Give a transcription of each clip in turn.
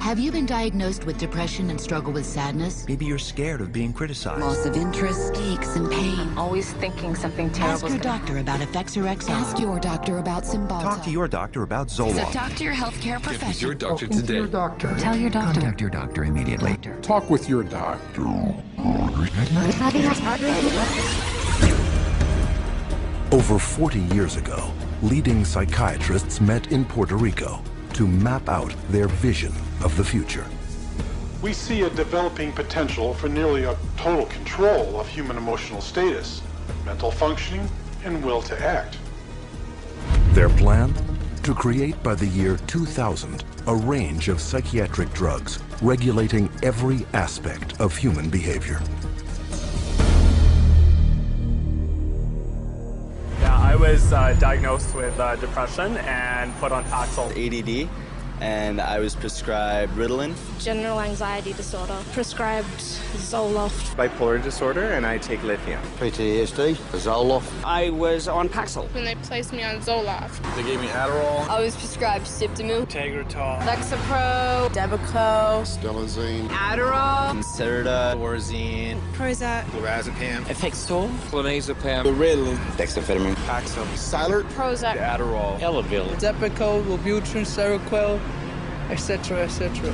Have you been diagnosed with depression and struggle with sadness? Maybe you're scared of being criticized. Loss of interest, aches and pain. I'm always thinking something terrible. Ask your doctor about Effexor XR. Ask your doctor about Cymbalta. Talk to your doctor about So Zoloft. talk to your healthcare Get with professional. your doctor Talk to today. your doctor. Tell your doctor. Contact your doctor immediately. Talk with your doctor. Over 40 years ago, leading psychiatrists met in Puerto Rico to map out their vision of the future. We see a developing potential for nearly a total control of human emotional status, mental functioning, and will to act. Their plan? To create by the year 2000 a range of psychiatric drugs regulating every aspect of human behavior. Yeah, I was diagnosed with depression and put on Paxil. ADD, and I was prescribed Ritalin. General anxiety disorder, prescribed Zoloft. Bipolar disorder, and I take lithium. PTSD, Zoloft. I was on Paxil. When they placed me on Zoloft. They gave me Adderall. I was prescribed Siptamu, Tegretol, Lexapro, Depakote, Stelazine, Adderall, Concerta, Thorazine, Prozac, Lorazepam, Effexor, Clonazepam, Ritalin, dexamphetamine, Paxil, Cylert, Prozac, Adderall, Elavil, Depakote, Wellbutrin, Seroquel, etc., etc.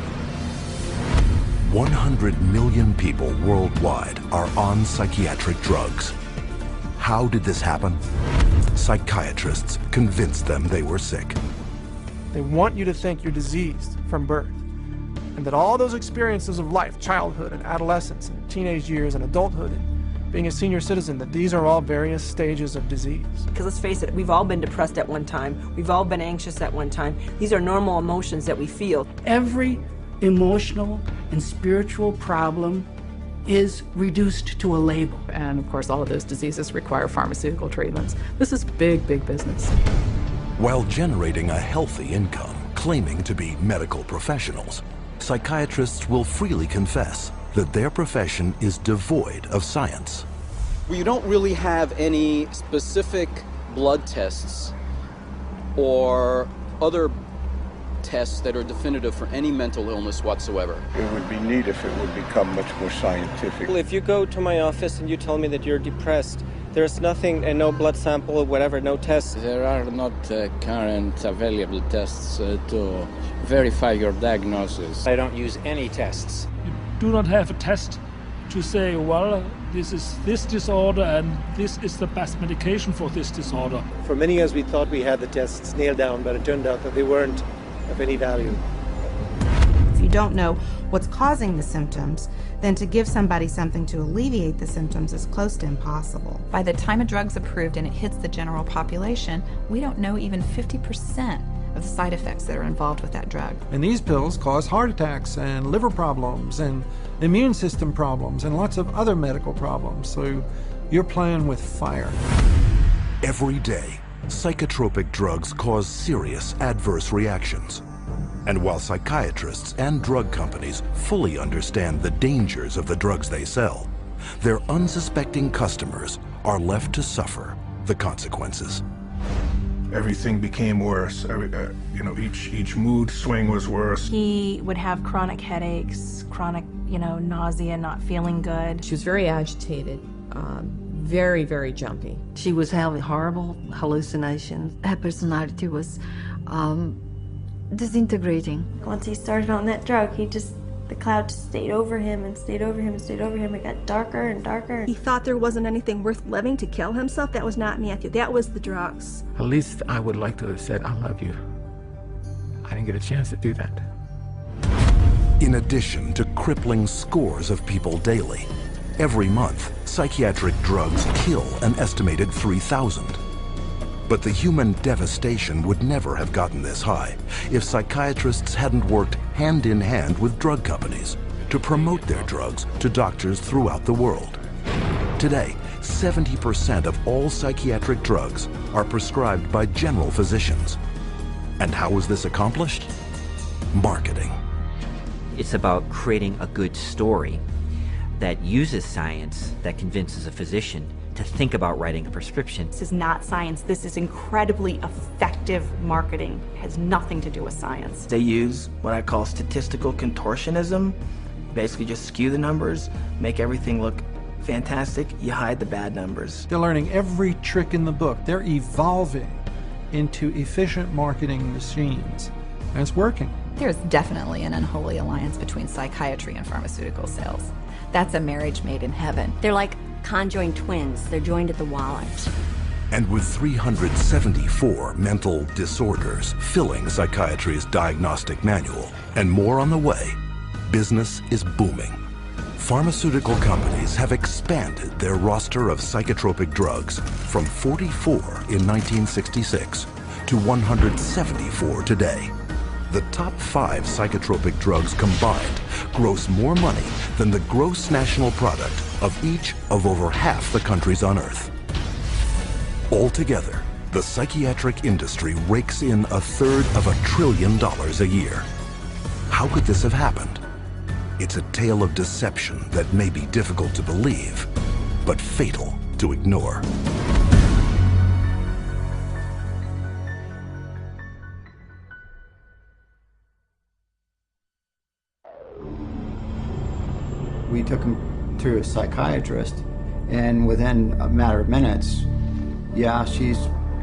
100 million people worldwide are on psychiatric drugs. How did this happen? Psychiatrists convinced them they were sick. They want you to think you're diseased from birth, and that all those experiences of life, childhood and adolescence and teenage years and adulthood and being a senior citizen, that these are all various stages of disease. Because let's face it, we've all been depressed at one time. We've all been anxious at one time. These are normal emotions that we feel. Every emotional and spiritual problem is reduced to a label. And of course, all of those diseases require pharmaceutical treatments. This is big, big business. While generating a healthy income, claiming to be medical professionals, psychiatrists will freely confess that their profession is devoid of science. We don't really have any specific blood tests or other tests that are definitive for any mental illness whatsoever. It would be neat if it would become much more scientific. Well, if you go to my office and you tell me that you're depressed, there's nothing, and no blood sample or whatever, no tests. There are not current available tests to verify your diagnosis. I don't use any tests. You do not have a test to say, well, this is this disorder and this is the best medication for this disorder. For many years we thought we had the tests nailed down, but it turned out that they weren't of any value. If you don't know what's causing the symptoms, then to give somebody something to alleviate the symptoms is close to impossible. By the time a drug's approved and it hits the general population, we don't know even 50% of the side effects that are involved with that drug. And these pills cause heart attacks and liver problems and immune system problems and lots of other medical problems. So you're playing with fire. Every day, psychotropic drugs cause serious adverse reactions. And while psychiatrists and drug companies fully understand the dangers of the drugs they sell, their unsuspecting customers are left to suffer the consequences. Everything became worse. Each mood swing was worse. He would have chronic headaches, chronic, nausea, not feeling good. She was very agitated, very, very jumpy. She was having horrible hallucinations. Her personality was disintegrating. Once he started on that drug, the cloud just stayed over him and stayed over him and stayed over him. It got darker and darker. He thought there wasn't anything worth living to kill himself. That was not Matthew. That was the drugs. At least I would like to have said, I love you. I didn't get a chance to do that. In addition to crippling scores of people daily, every month, psychiatric drugs kill an estimated 3,000. But the human devastation would never have gotten this high if psychiatrists hadn't worked hand in hand with drug companies to promote their drugs to doctors throughout the world. Today, 70% of all psychiatric drugs are prescribed by general physicians. And how was this accomplished? Marketing. It's about creating a good story that uses science, that convinces a physician to think about writing a prescription. This is not science. This is incredibly effective marketing. It has nothing to do with science. They use what I call statistical contortionism. Basically just skew the numbers, make everything look fantastic, you hide the bad numbers. They're learning every trick in the book. They're evolving into efficient marketing machines, and it's working. There's definitely an unholy alliance between psychiatry and pharmaceutical sales. That's a marriage made in heaven. They're like conjoined twins. They're joined at the wallet. And with 374 mental disorders filling psychiatry's diagnostic manual, and more on the way, business is booming. Pharmaceutical companies have expanded their roster of psychotropic drugs from 44 in 1966 to 174 today. The top 5 psychotropic drugs combined gross more money than the gross national product of each of over half the countries on Earth. Altogether, the psychiatric industry rakes in $1/3 of $1 trillion a year. How could this have happened? It's a tale of deception that may be difficult to believe, but fatal to ignore. We took him to a psychiatrist, and within a matter of minutes, yeah, she's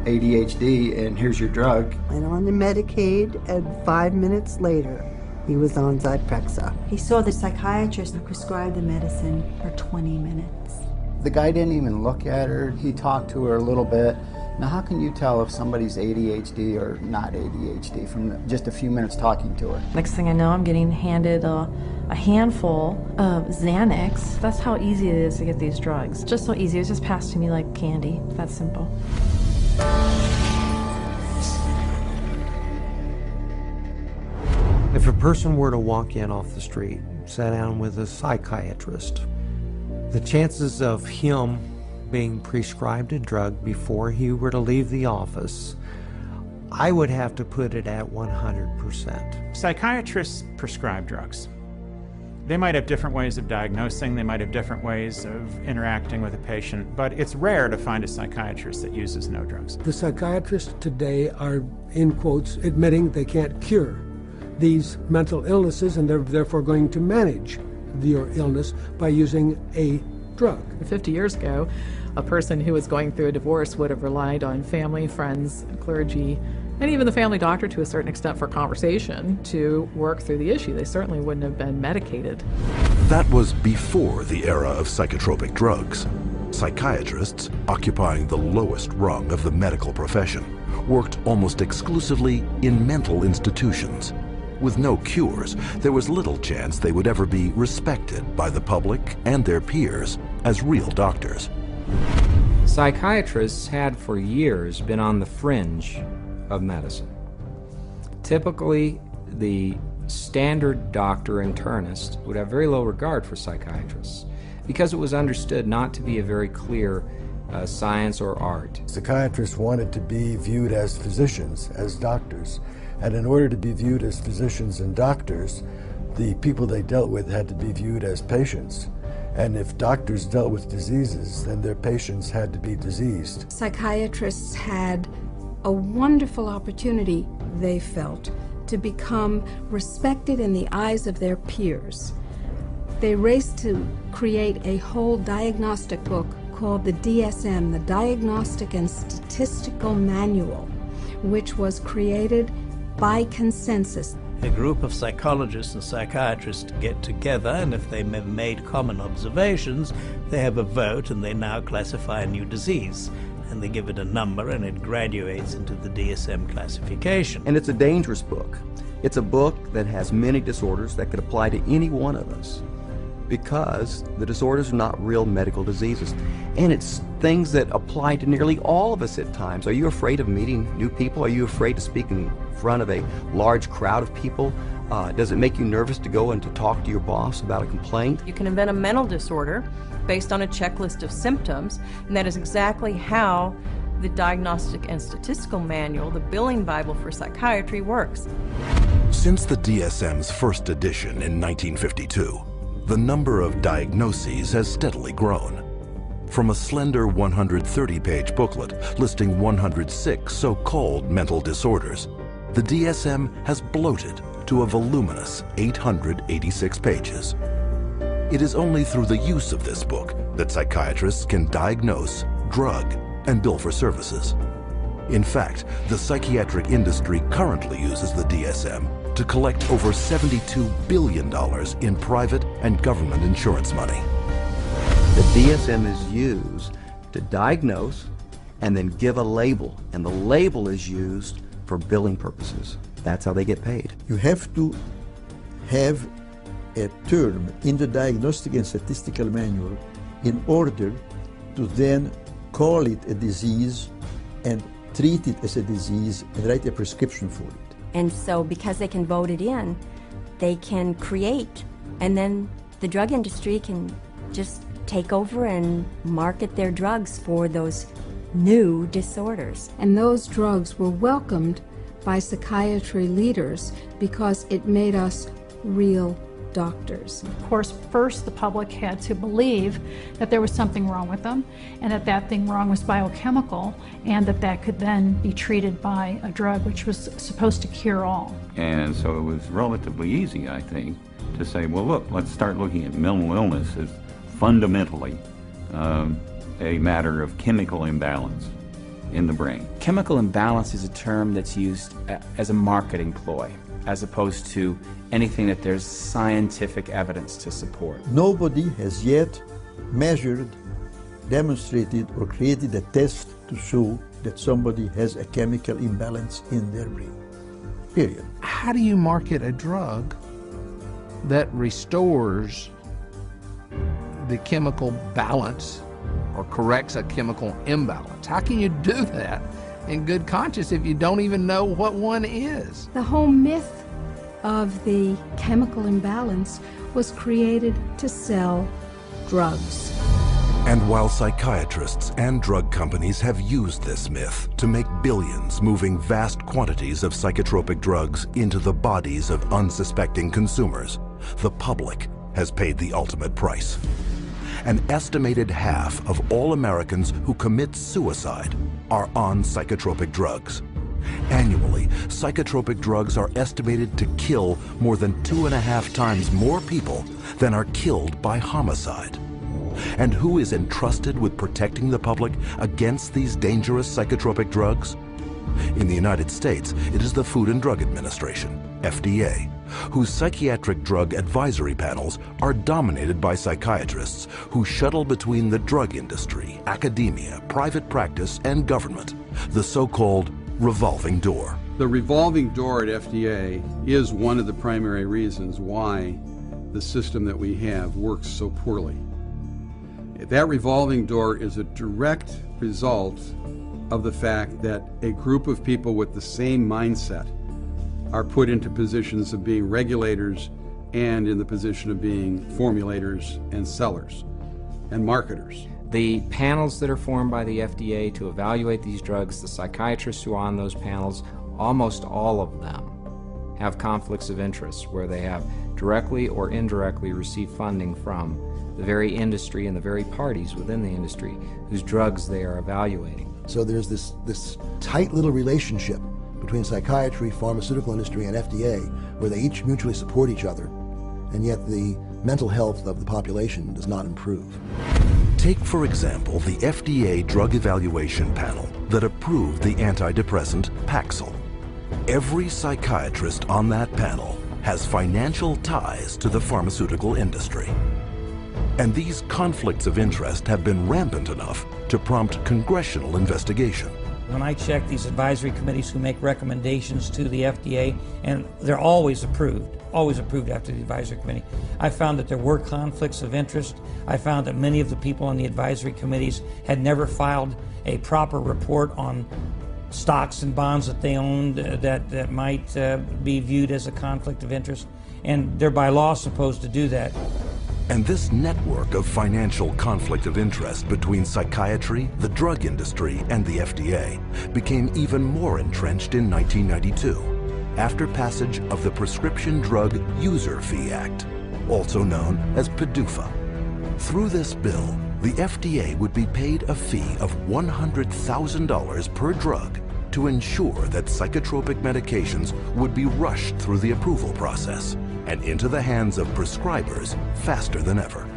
ADHD, and here's your drug. Went on the Medicaid, and 5 minutes later, he was on Zyprexa. He saw the psychiatrist and prescribed the medicine for 20 minutes. The guy didn't even look at her. He talked to her a little bit. Now, how can you tell if somebody's ADHD or not ADHD from just a few minutes talking to her? Next thing I know, I'm getting handed a handful of Xanax. That's how easy it is to get these drugs. Just so easy. It was just passed to me like candy. That simple. If a person were to walk in off the street, sat down with a psychiatrist, the chances of him being prescribed a drug before he were to leave the office, I would have to put it at 100%. Psychiatrists prescribe drugs. They might have different ways of diagnosing, they might have different ways of interacting with a patient, but it's rare to find a psychiatrist that uses no drugs. The psychiatrists today are, in quotes, admitting they can't cure these mental illnesses, and they're therefore going to manage your illness by using a drug. 50 years ago, a person who was going through a divorce would have relied on family, friends, clergy, and even the family doctor to a certain extent for conversation to work through the issue. They certainly wouldn't have been medicated. That was before the era of psychotropic drugs. Psychiatrists, occupying the lowest rung of the medical profession, worked almost exclusively in mental institutions. With no cures, there was little chance they would ever be respected by the public and their peers as real doctors. Psychiatrists had for years been on the fringe of medicine. Typically, the standard doctor internist would have very low regard for psychiatrists because it was understood not to be a very clear science or art. Psychiatrists wanted to be viewed as physicians, as doctors, and in order to be viewed as physicians and doctors, the people they dealt with had to be viewed as patients. And if doctors dealt with diseases, then their patients had to be diseased. Psychiatrists had a wonderful opportunity, they felt, to become respected in the eyes of their peers. They raced to create a whole diagnostic book called the DSM, the Diagnostic and Statistical Manual, which was created by consensus. A group of psychologists and psychiatrists get together, and if they have made common observations, they have a vote and they now classify a new disease. And they give it a number and it graduates into the DSM classification. And it's a dangerous book. It's a book that has many disorders that could apply to any one of us because the disorders are not real medical diseases. And it's things that apply to nearly all of us at times. Are you afraid of meeting new people? Are you afraid to speak in front of a large crowd of people? Does it make you nervous to go and to talk to your boss about a complaint? You can invent a mental disorder based on a checklist of symptoms, and that is exactly how the Diagnostic and Statistical Manual, the billing Bible for psychiatry, works. Since the DSM's first edition in 1952, the number of diagnoses has steadily grown. From a slender 130-page booklet listing 106 so-called mental disorders, the DSM has bloated to a voluminous 886 pages. It is only through the use of this book that psychiatrists can diagnose, drug, and bill for services. In fact, the psychiatric industry currently uses the DSM to collect over $72 billion in private and government insurance money. The DSM is used to diagnose and then give a label, and the label is used for billing purposes. That's how they get paid. You have to have a term in the Diagnostic and Statistical Manual in order to then call it a disease and treat it as a disease and write a prescription for it. And so because they can vote it in, they can create, and then the drug industry can just take over and market their drugs for those new disorders. And those drugs were welcomed by psychiatry leaders because it made us real doctors. Of course, first the public had to believe that there was something wrong with them, and that that thing wrong was biochemical, and that that could then be treated by a drug which was supposed to cure all. And so it was relatively easy, I think, to say, well, look, let's start looking at mental illness as fundamentally a matter of chemical imbalance in the brain. Chemical imbalance is a term that's used as a marketing ploy, as opposed to anything that there's scientific evidence to support. Nobody has yet measured, demonstrated, or created a test to show that somebody has a chemical imbalance in their brain. Period. How do you market a drug that restores the chemical balance or corrects a chemical imbalance? How can you do that in good conscience if you don't even know what one is? The whole myth of the chemical imbalance was created to sell drugs. And while psychiatrists and drug companies have used this myth to make billions moving vast quantities of psychotropic drugs into the bodies of unsuspecting consumers, the public has paid the ultimate price. An estimated half of all Americans who commit suicide are on psychotropic drugs. Annually, psychotropic drugs are estimated to kill more than 2.5 times more people than are killed by homicide. And who is entrusted with protecting the public against these dangerous psychotropic drugs? In the United States, it is the Food and Drug Administration, FDA, whose psychiatric drug advisory panels are dominated by psychiatrists who shuttle between the drug industry, academia, private practice, and government, the so-called revolving door. The revolving door at FDA is one of the primary reasons why the system that we have works so poorly. That revolving door is a direct result of the fact that a group of people with the same mindset are put into positions of being regulators and in the position of being formulators and sellers and marketers. The panels that are formed by the FDA to evaluate these drugs, the psychiatrists who are on those panels, almost all of them have conflicts of interest where they have directly or indirectly received funding from the very industry and the very parties within the industry whose drugs they are evaluating. So there's this tight little relationship between psychiatry, pharmaceutical industry, and FDA where they each mutually support each other, and yet the mental health of the population does not improve. Take, for example, the FDA drug evaluation panel that approved the antidepressant Paxil. Every psychiatrist on that panel has financial ties to the pharmaceutical industry. And these conflicts of interest have been rampant enough to prompt congressional investigation. When I check these advisory committees who make recommendations to the FDA, and they're always approved after the advisory committee, I found that there were conflicts of interest. I found that many of the people on the advisory committees had never filed a proper report on stocks and bonds that they owned that might be viewed as a conflict of interest, and they're by law supposed to do that. And this network of financial conflict of interest between psychiatry, the drug industry, and the FDA became even more entrenched in 1992, after passage of the Prescription Drug User Fee Act, also known as PDUFA. Through this bill, the FDA would be paid a fee of $100,000 per drug to ensure that psychotropic medications would be rushed through the approval process and into the hands of prescribers faster than ever.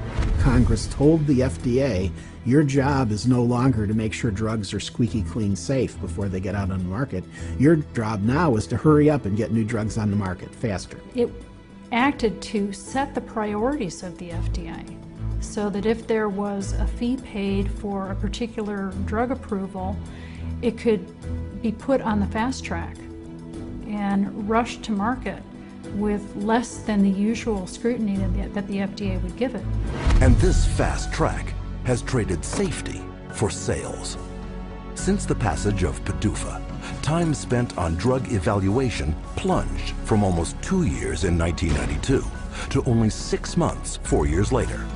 Congress told the FDA, your job is no longer to make sure drugs are squeaky clean safe before they get out on the market. Your job now is to hurry up and get new drugs on the market faster. It acted to set the priorities of the FDA so that if there was a fee paid for a particular drug approval, it could be put on the fast track and rushed to market with less than the usual scrutiny that the FDA would give it. And this fast track has traded safety for sales. Since the passage of PDUFA, time spent on drug evaluation plunged from almost 2 years in 1992 to only 6 months 4 years later.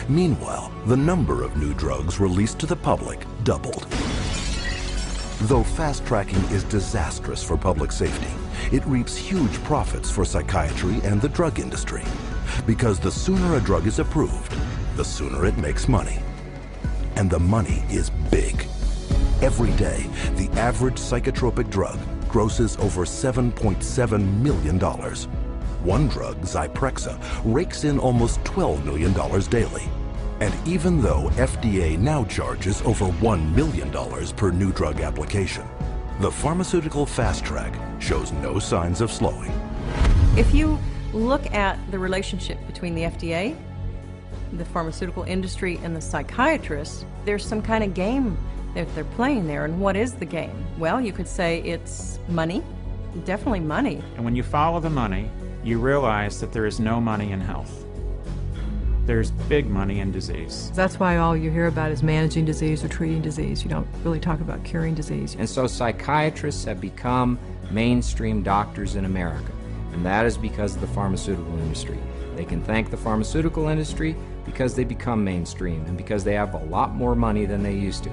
Meanwhile, the number of new drugs released to the public doubled. Though fast-tracking is disastrous for public safety, it reaps huge profits for psychiatry and the drug industry. Because the sooner a drug is approved, the sooner it makes money. And the money is big. Every day, the average psychotropic drug grosses over $7.7 million. One drug, Zyprexa, rakes in almost $12 million daily. And even though FDA now charges over $1 million per new drug application, the pharmaceutical fast track shows no signs of slowing. If you look at the relationship between the FDA, the pharmaceutical industry, and the psychiatrists, there's some kind of game that they're playing there. And what is the game? Well, you could say it's money, definitely money. And when you follow the money, you realize that there is no money in health. There's big money in disease. That's why all you hear about is managing disease or treating disease. You don't really talk about curing disease. And so psychiatrists have become mainstream doctors in America. And that is because of the pharmaceutical industry. They can thank the pharmaceutical industry because they become mainstream and because they have a lot more money than they used to.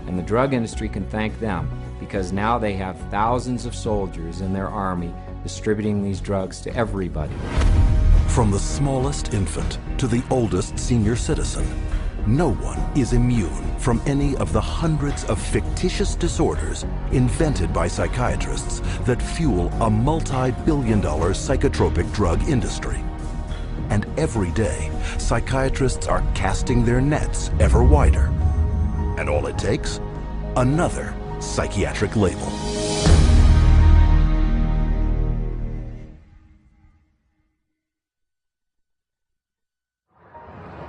And the drug industry can thank them because now they have thousands of soldiers in their army distributing these drugs to everybody. From the smallest infant to the oldest senior citizen, no one is immune from any of the hundreds of fictitious disorders invented by psychiatrists that fuel a multi-billion-dollar psychotropic drug industry. And every day, psychiatrists are casting their nets ever wider. And all it takes? Another psychiatric label.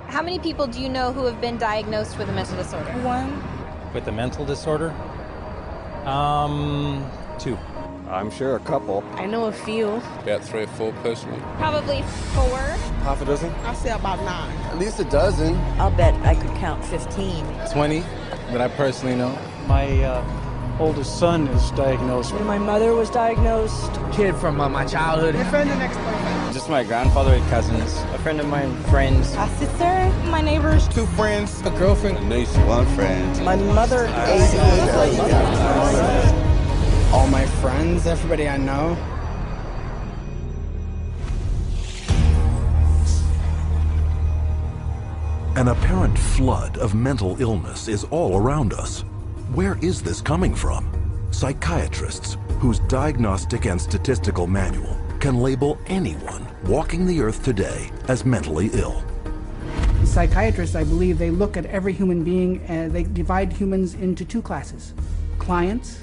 How many people do you know who have been diagnosed with a mental disorder? One. With a mental disorder? 2. I'm sure a couple. I know a few. About 3 or 4 personally. Probably 4. Half a dozen? I'll say about 9. At least a dozen. I'll bet I could count 15. 20 that I personally know. My oldest son is diagnosed. My mother was diagnosed. Kid from my childhood. My friend and ex-boyfriend. Just my grandfather and cousins. A friend of mine, friends. A sister, my neighbors. 2 friends, a girlfriend. A niece, 1 friend. My mother, all my friends, everybody I know. An apparent flood of mental illness is all around us. Where is this coming from? Psychiatrists, whose diagnostic and statistical manual can label anyone walking the earth today as mentally ill. Psychiatrists, I believe, they look at every human being and they divide humans into 2 classes, clients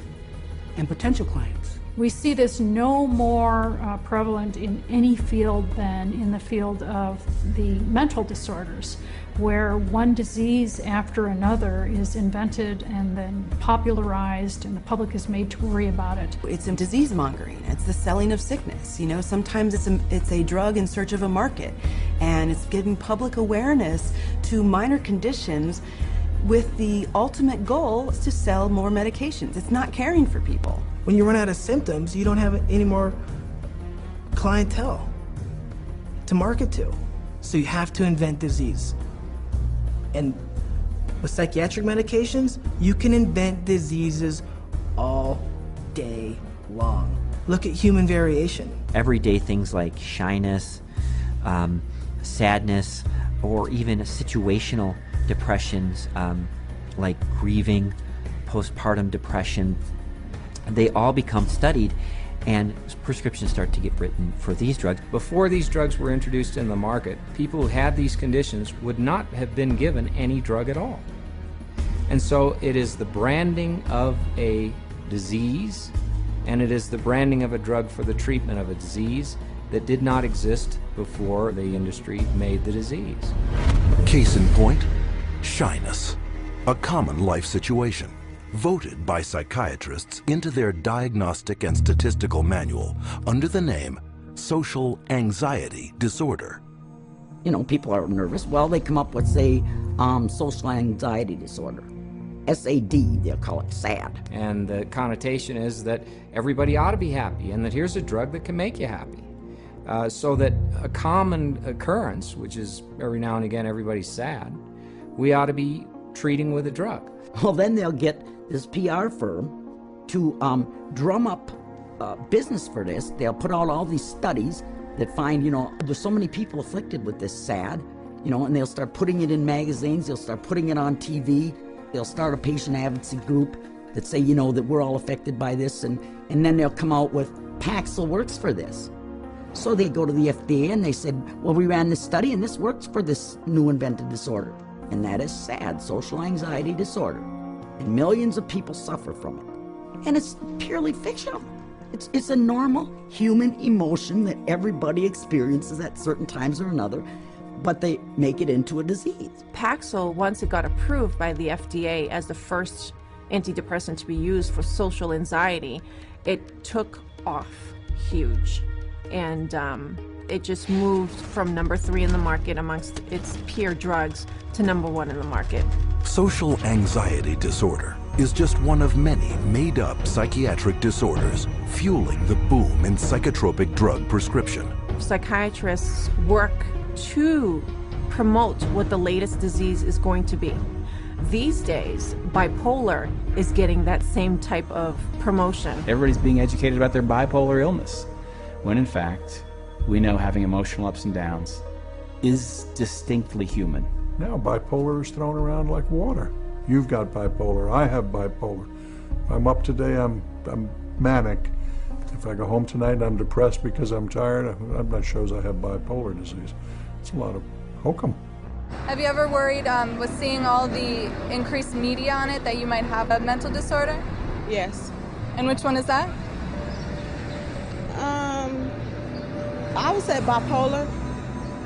and potential clients. We see this no more prevalent in any field than in the field of the mental disorders, where one disease after another is invented and then popularized and the public is made to worry about it. It's a disease mongering. It's the selling of sickness. You know, sometimes it's a drug in search of a market, and it's giving public awareness to minor conditions with the ultimate goal is to sell more medications. It's not caring for people. When you run out of symptoms, you don't have any more clientele to market to. So you have to invent disease. And with psychiatric medications, you can invent diseases all day long. Look at human variation. Everyday things like shyness, sadness, or even situational depressions like grieving, postpartum depression. They all become studied, and prescriptions start to get written for these drugs. Before these drugs were introduced in the market, people who had these conditions would not have been given any drug at all. And so it is the branding of a disease, and it is the branding of a drug for the treatment of a disease that did not exist before the industry made the disease. Case in point, shyness, a common life situation, voted by psychiatrists into their diagnostic and statistical manual under the name social anxiety disorder. You know, people are nervous. Well, they come up with, say, social anxiety disorder. SAD, they'll call it SAD. And the connotation is that everybody ought to be happy, and that here's a drug that can make you happy. So that a common occurrence, which is every now and again everybody's sad, we ought to be treating with a drug. Well, then they'll get this PR firm to drum up business for this. They'll put out all these studies that find, you know, there's so many people afflicted with this SAD, you know, and they'll start putting it in magazines, they'll start putting it on TV, they'll start a patient advocacy group that say, you know, that we're all affected by this, and then they'll come out with Paxil works for this. So they go to the FDA and they said, well, we ran this study and this works for this new invented disorder. And that is SAD, social anxiety disorder. And millions of people suffer from it. And it's purely fictional. It's a normal human emotion that everybody experiences at certain times or another, but they make it into a disease. Paxil, once it got approved by the FDA as the first antidepressant to be used for social anxiety, it took off huge. And it just moved from number 3 in the market amongst its peer drugs to number 1 in the market. Social anxiety disorder is just one of many made-up psychiatric disorders fueling the boom in psychotropic drug prescription. Psychiatrists work to promote what the latest disease is going to be. These days, bipolar is getting that same type of promotion. Everybody's being educated about their bipolar illness, when in fact, we know having emotional ups and downs is distinctly human. Now bipolar is thrown around like water. You've got bipolar, I have bipolar. If I'm up today, I'm manic. If I go home tonight, I'm depressed because I'm tired. That shows I have bipolar disease. It's a lot of hokum. Have you ever worried with seeing all the increased media on it that you might have a mental disorder? Yes. And which one is that? I would say bipolar.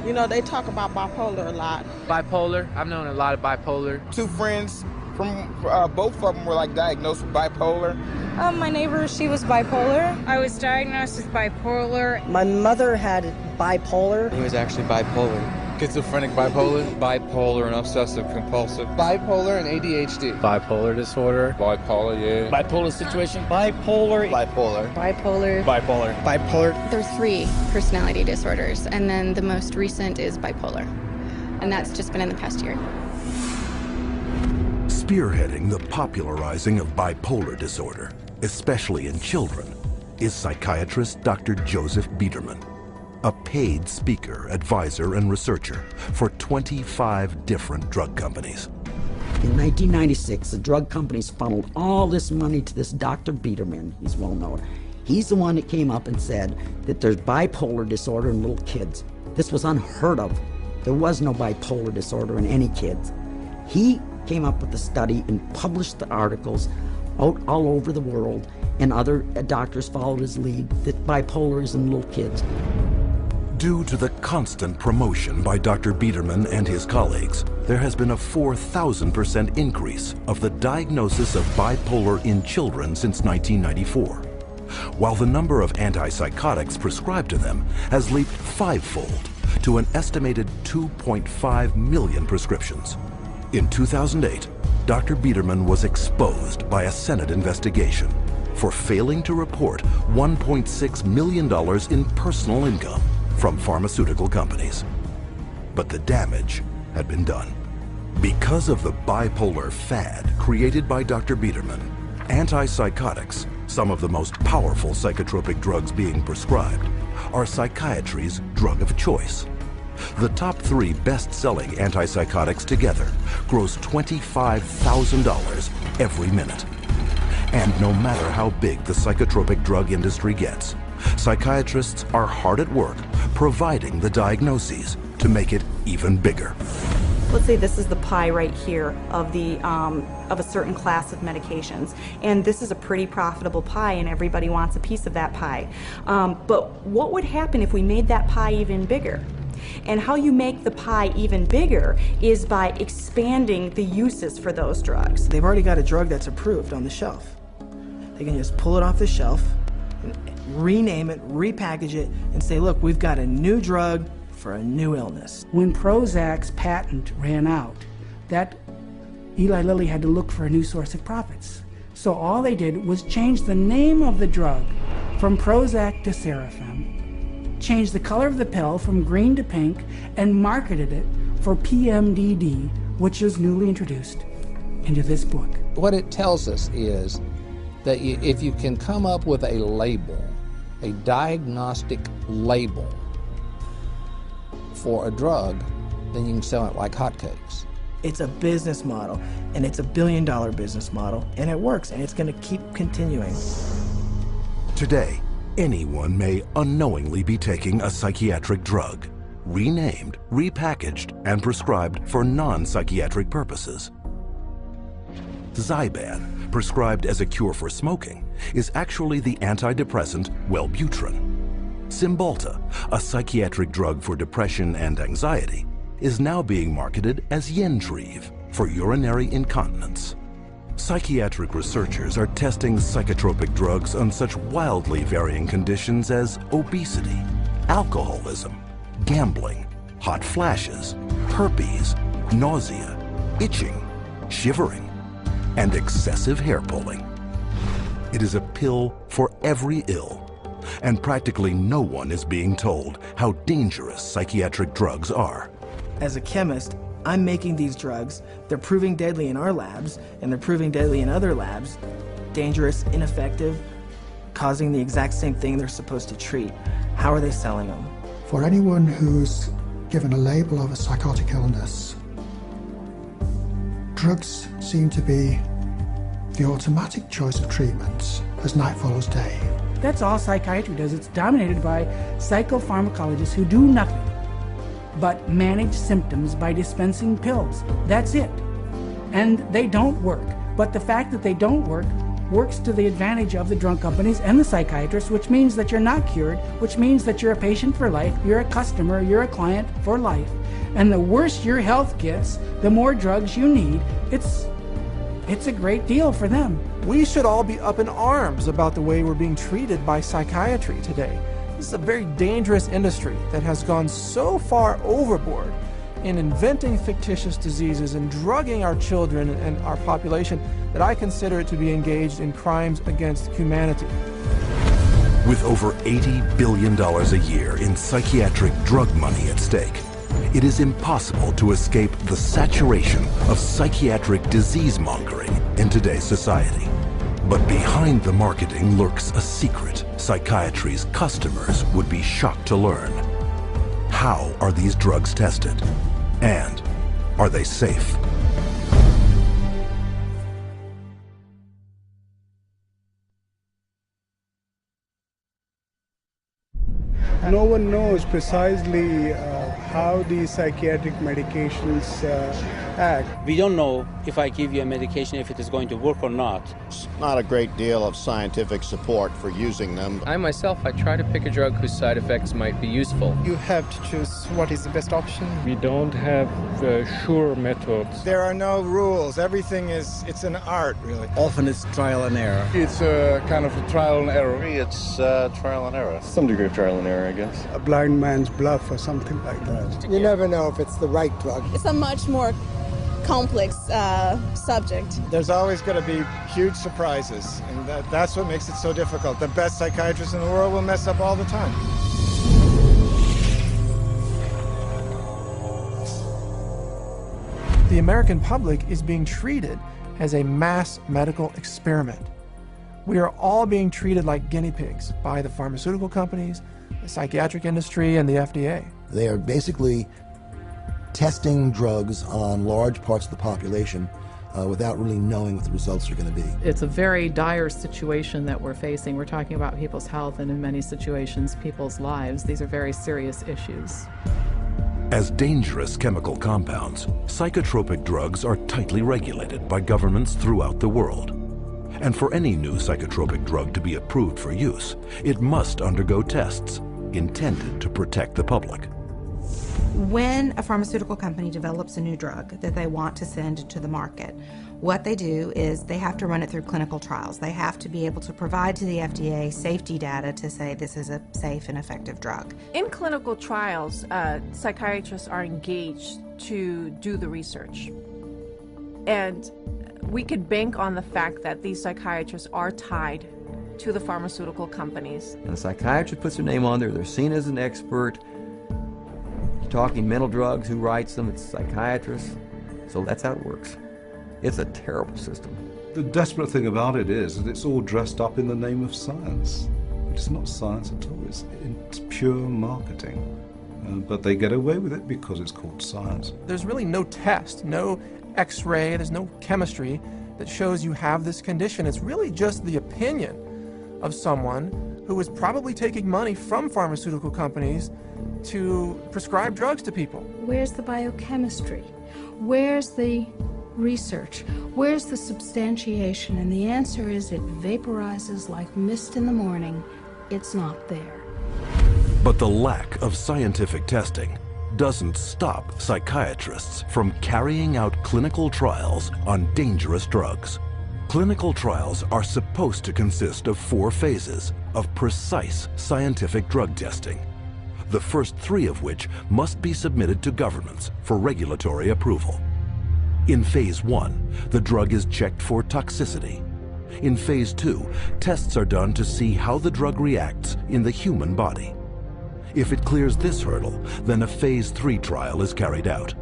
You know, they talk about bipolar a lot. Bipolar, I've known a lot of bipolar. Two friends from both of them were like diagnosed with bipolar. My neighbor, she was bipolar. I was diagnosed with bipolar. My mother had bipolar. He was actually bipolar. Schizophrenic bipolar. Bipolar and obsessive compulsive. Bipolar and ADHD. Bipolar disorder. Bipolar, yeah. Bipolar situation. Bipolar. Bipolar. Bipolar. Bipolar. Bipolar. There are 3 personality disorders, and then the most recent is bipolar. And that's just been in the past year. Spearheading the popularizing of bipolar disorder, especially in children, is psychiatrist Dr. Joseph Biederman, a paid speaker, advisor, and researcher for 25 different drug companies. In 1996, the drug companies funneled all this money to this Dr. Biederman. He's well known. He's the one that came up and said that there's bipolar disorder in little kids. This was unheard of. There was no bipolar disorder in any kids. He came up with the study and published the articles out all over the world, and other doctors followed his lead that bipolar is in little kids. Due to the constant promotion by Dr. Biederman and his colleagues, there has been a 4,000% increase of the diagnosis of bipolar in children since 1994, while the number of antipsychotics prescribed to them has leaped 5-fold to an estimated 2.5 million prescriptions. In 2008, Dr. Biederman was exposed by a Senate investigation for failing to report $1.6 million in personal income from pharmaceutical companies. But the damage had been done. Because of the bipolar fad created by Dr. Biederman, antipsychotics, some of the most powerful psychotropic drugs being prescribed, are psychiatry's drug of choice. The top 3 best-selling antipsychotics together gross $25,000 every minute. And no matter how big the psychotropic drug industry gets, psychiatrists are hard at work providing the diagnoses to make it even bigger. Let's say this is the pie right here of a certain class of medications, and this is a pretty profitable pie, and everybody wants a piece of that pie. But what would happen if we made that pie even bigger? And how you make the pie even bigger is by expanding the uses for those drugs. They've already got a drug that's approved on the shelf. They can just pull it off the shelf, rename it, repackage it, and say, look, we've got a new drug for a new illness. When Prozac's patent ran out, that Eli Lilly had to look for a new source of profits. So all they did was change the name of the drug from Prozac to Serafem, changed the color of the pill from green to pink, and marketed it for PMDD, which is newly introduced into this book. What it tells us is that if you can come up with a label, a diagnostic label for a drug, then you can sell it like hotcakes. It's a business model, and it's $1 billion business model, and it works, and it's going to keep continuing. Today, anyone may unknowingly be taking a psychiatric drug, renamed, repackaged, and prescribed for non-psychiatric purposes. Zyban, prescribed as a cure for smoking, is actually the antidepressant Wellbutrin. Cymbalta, a psychiatric drug for depression and anxiety, is now being marketed as Yentreve for urinary incontinence. Psychiatric researchers are testing psychotropic drugs on such wildly varying conditions as obesity, alcoholism, gambling, hot flashes, herpes, nausea, itching, shivering, and excessive hair pulling. It is a pill for every ill, and practically no one is being told how dangerous psychiatric drugs are. As a chemist, I'm making these drugs. They're proving deadly in our labs, and they're proving deadly in other labs. Dangerous, ineffective, causing the exact same thing they're supposed to treat. How are they selling them? For anyone who's given a label of a psychotic illness, drugs seem to be the automatic choice of treatments as night follows day. That's all psychiatry does. It's dominated by psychopharmacologists who do nothing but manage symptoms by dispensing pills. That's it. And they don't work. But the fact that they don't work works to the advantage of the drug companies and the psychiatrists, which means that you're not cured, which means that you're a patient for life, you're a customer, you're a client for life. And the worse your health gets, the more drugs you need. It's a great deal for them. We should all be up in arms about the way we're being treated by psychiatry today. This is a very dangerous industry that has gone so far overboard in inventing fictitious diseases and drugging our children and our population that I consider it to be engaged in crimes against humanity. With over $80 billion a year in psychiatric drug money at stake, it is impossible to escape the saturation of psychiatric disease-mongering in today's society. But behind the marketing lurks a secret psychiatry's customers would be shocked to learn. How are these drugs tested? And are they safe? No one knows precisely how these psychiatric medications act. We don't know if I give you a medication if it is going to work or not. There's not a great deal of scientific support for using them. I myself, I try to pick a drug whose side effects might be useful. You have to choose what is the best option. We don't have sure methods. There are no rules. Everything it's an art, really. Often it's trial and error. It's a kind of a trial and error. It's trial and error. Some degree of trial and error, I guess. A blind man's bluff or something like that. You never know if it's the right drug. It's a much more complex subject. There's always going to be huge surprises, and that's what makes it so difficult. The best psychiatrists in the world will mess up all the time. The American public is being treated as a mass medical experiment. We are all being treated like guinea pigs by the pharmaceutical companies, the psychiatric industry, and the FDA. They are basically testing drugs on large parts of the population without really knowing what the results are going to be. It's a very dire situation that we're facing. We're talking about people's health and in many situations, people's lives. These are very serious issues. As dangerous chemical compounds, psychotropic drugs are tightly regulated by governments throughout the world. And for any new psychotropic drug to be approved for use, it must undergo tests intended to protect the public. When a pharmaceutical company develops a new drug that they want to send to the market, what they do is they have to run it through clinical trials. They have to be able to provide to the FDA safety data to say this is a safe and effective drug. In clinical trials, psychiatrists are engaged to do the research. And we could bank on the fact that these psychiatrists are tied to the pharmaceutical companies. And a psychiatrist puts their name on there, they're seen as an expert. Talking mental drugs, who writes them? It's a psychiatrist. So that's how it works. It's a terrible system. The desperate thing about it is that it's all dressed up in the name of science. It's not science at all, it's pure marketing. But they get away with it because it's called science. There's really no test, no x-ray, there's no chemistry that shows you have this condition. It's really just the opinion of someone who is probably taking money from pharmaceutical companies to prescribe drugs to people. Where's the biochemistry? Where's the research? Where's the substantiation? And the answer is it vaporizes like mist in the morning. It's not there. But the lack of scientific testing doesn't stop psychiatrists from carrying out clinical trials on dangerous drugs. Clinical trials are supposed to consist of 4 phases of precise scientific drug testing, the first 3 of which must be submitted to governments for regulatory approval. In phase 1, the drug is checked for toxicity. In phase 2, tests are done to see how the drug reacts in the human body. If it clears this hurdle, then a phase 3 trial is carried out.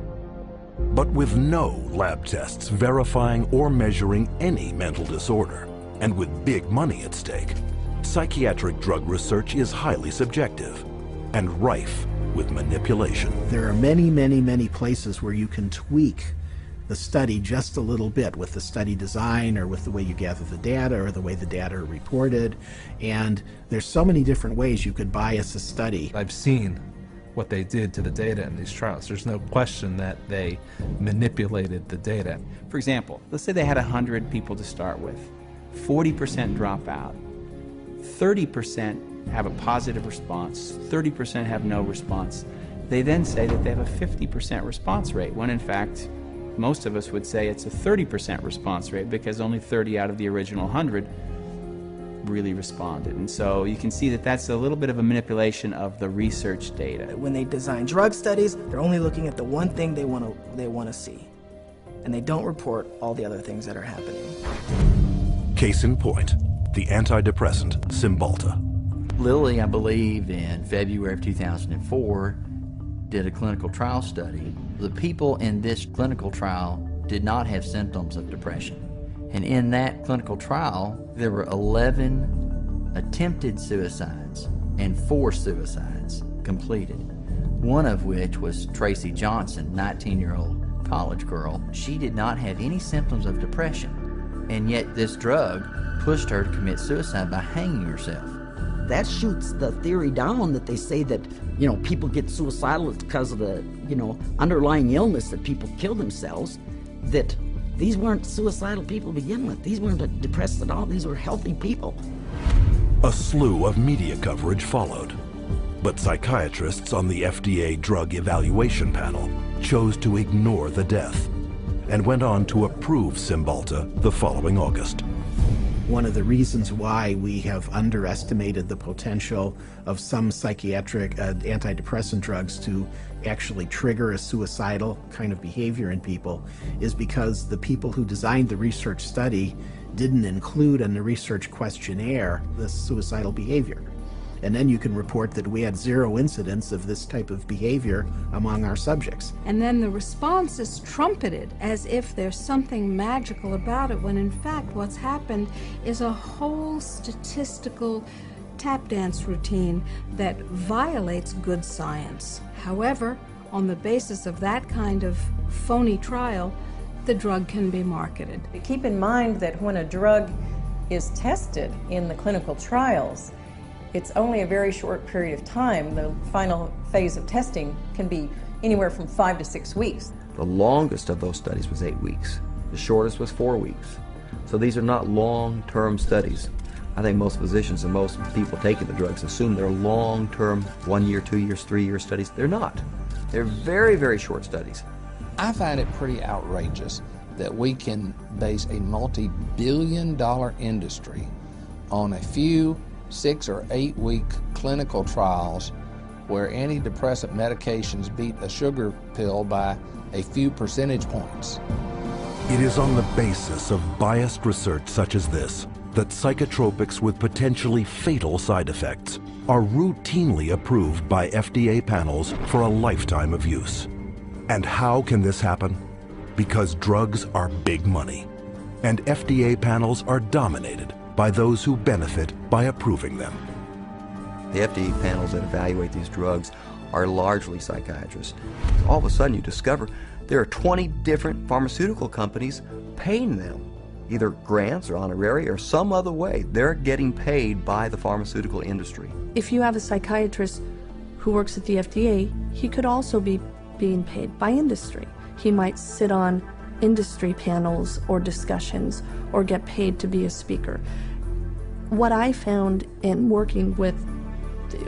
But with no lab tests verifying or measuring any mental disorder, and with big money at stake, psychiatric drug research is highly subjective and rife with manipulation. There are many, many, many places where you can tweak the study just a little bit with the study design or with the way you gather the data or the way the data are reported. And there's so many different ways you could bias a study. I've seen what they did to the data in these trials. There's no question that they manipulated the data. For example, let's say they had 100 people to start with. 40% drop out. 30% have a positive response, 30% have no response. They then say that they have a 50% response rate, when in fact, most of us would say it's a 30% response rate because only 30 out of the original 100 really responded. And so you can see that that's a little bit of a manipulation of the research data. When they design drug studies, they're only looking at the one thing they want to see. And they don't report all the other things that are happening. Case in point, the antidepressant Cymbalta. Lilly, I believe, in February of 2004, did a clinical trial study. The people in this clinical trial did not have symptoms of depression. And in that clinical trial, there were 11 attempted suicides and 4 suicides completed. One of which was Tracy Johnson, 19-year-old college girl. She did not have any symptoms of depression, and yet this drug pushed her to commit suicide by hanging herself. That shoots the theory down that they say that, people get suicidal because of the, underlying illness that people kill themselves, that these weren't suicidal people to begin with. These weren't depressed at all. These were healthy people. A slew of media coverage followed, but psychiatrists on the FDA Drug Evaluation Panel chose to ignore the death and went on to approve Cymbalta the following August. One of the reasons why we have underestimated the potential of some psychiatric antidepressant drugs to actually trigger a suicidal kind of behavior in people is because the people who designed the research study didn't include in the research questionnaire the suicidal behavior. And then you can report that we had 0 incidents of this type of behavior among our subjects. And then the response is trumpeted as if there's something magical about it, when in fact what's happened is a whole statistical tap dance routine that violates good science. However, on the basis of that kind of phony trial, the drug can be marketed. Keep in mind that when a drug is tested in the clinical trials, it's only a very short period of time. The final phase of testing can be anywhere from 5 to 6 weeks. The longest of those studies was 8 weeks. The shortest was 4 weeks. So these are not long-term studies. I think most physicians and most people taking the drugs assume they're long-term, 1 year, 2 years, 3 year studies. They're not. They're very, very short studies. I find it pretty outrageous that we can base a multi-billion-dollar industry on a few 6 or 8 week clinical trials where antidepressant medications beat a sugar pill by a few percentage points. It is on the basis of biased research such as this that psychotropics with potentially fatal side effects are routinely approved by FDA panels for a lifetime of use. And how can this happen? Because drugs are big money, and FDA panels are dominated by those who benefit by approving them. The FDA panels that evaluate these drugs are largely psychiatrists. All of a sudden you discover there are 20 different pharmaceutical companies paying them, either grants or honorary or some other way. They're getting paid by the pharmaceutical industry. If you have a psychiatrist who works at the FDA, he could also be being paid by industry. He might sit on industry panels or discussions or get paid to be a speaker. What I found in working with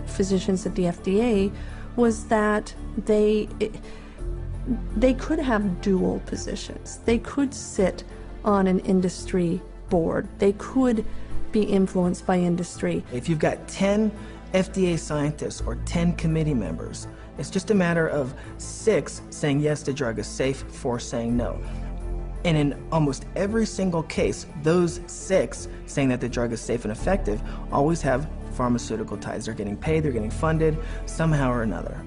physicians at the FDA was that they could have dual positions. They could sit on an industry board. They could be influenced by industry. If you've got 10 FDA scientists or 10 committee members, it's just a matter of 6 saying yes, the drug is safe, 4 saying no. And in almost every single case, those 6 saying that the drug is safe and effective always have pharmaceutical ties. They're getting paid, they're getting funded somehow or another.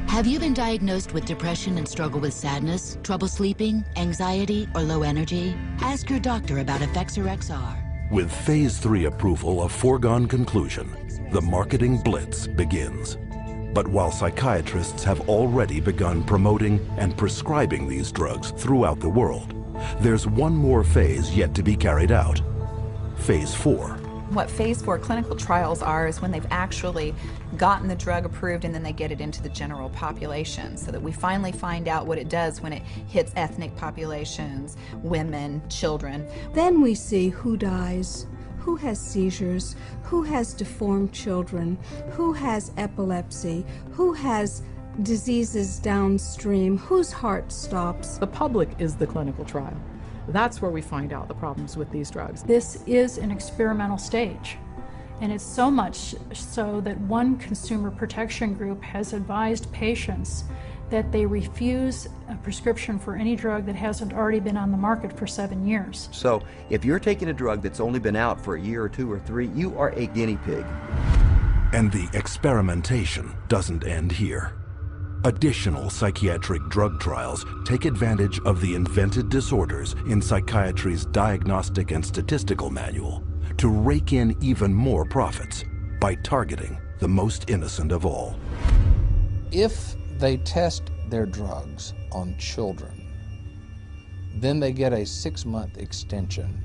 Have you been diagnosed with depression and struggle with sadness, trouble sleeping, anxiety, or low energy? Ask your doctor about Effexor XR. With Phase 3 approval a foregone conclusion, the marketing blitz begins. But while psychiatrists have already begun promoting and prescribing these drugs throughout the world, there's one more phase yet to be carried out. Phase 4. What Phase 4 clinical trials are is when they've actually gotten the drug approved and then they get it into the general population, so that we finally find out what it does when it hits ethnic populations, women, children. Then we see who dies, who has seizures, who has deformed children, who has epilepsy, who has diseases downstream, whose heart stops. The public is the clinical trial. That's where we find out the problems with these drugs. This is an experimental stage, and it's so much so that one consumer protection group has advised patients that they refuse a prescription for any drug that hasn't already been on the market for 7 years. So if you're taking a drug that's only been out for a year or 2 or 3, you are a guinea pig. And the experimentation doesn't end here. Additional psychiatric drug trials take advantage of the invented disorders in psychiatry's Diagnostic and Statistical Manual to rake in even more profits by targeting the most innocent of all. If they test their drugs on children, then they get a 6-month extension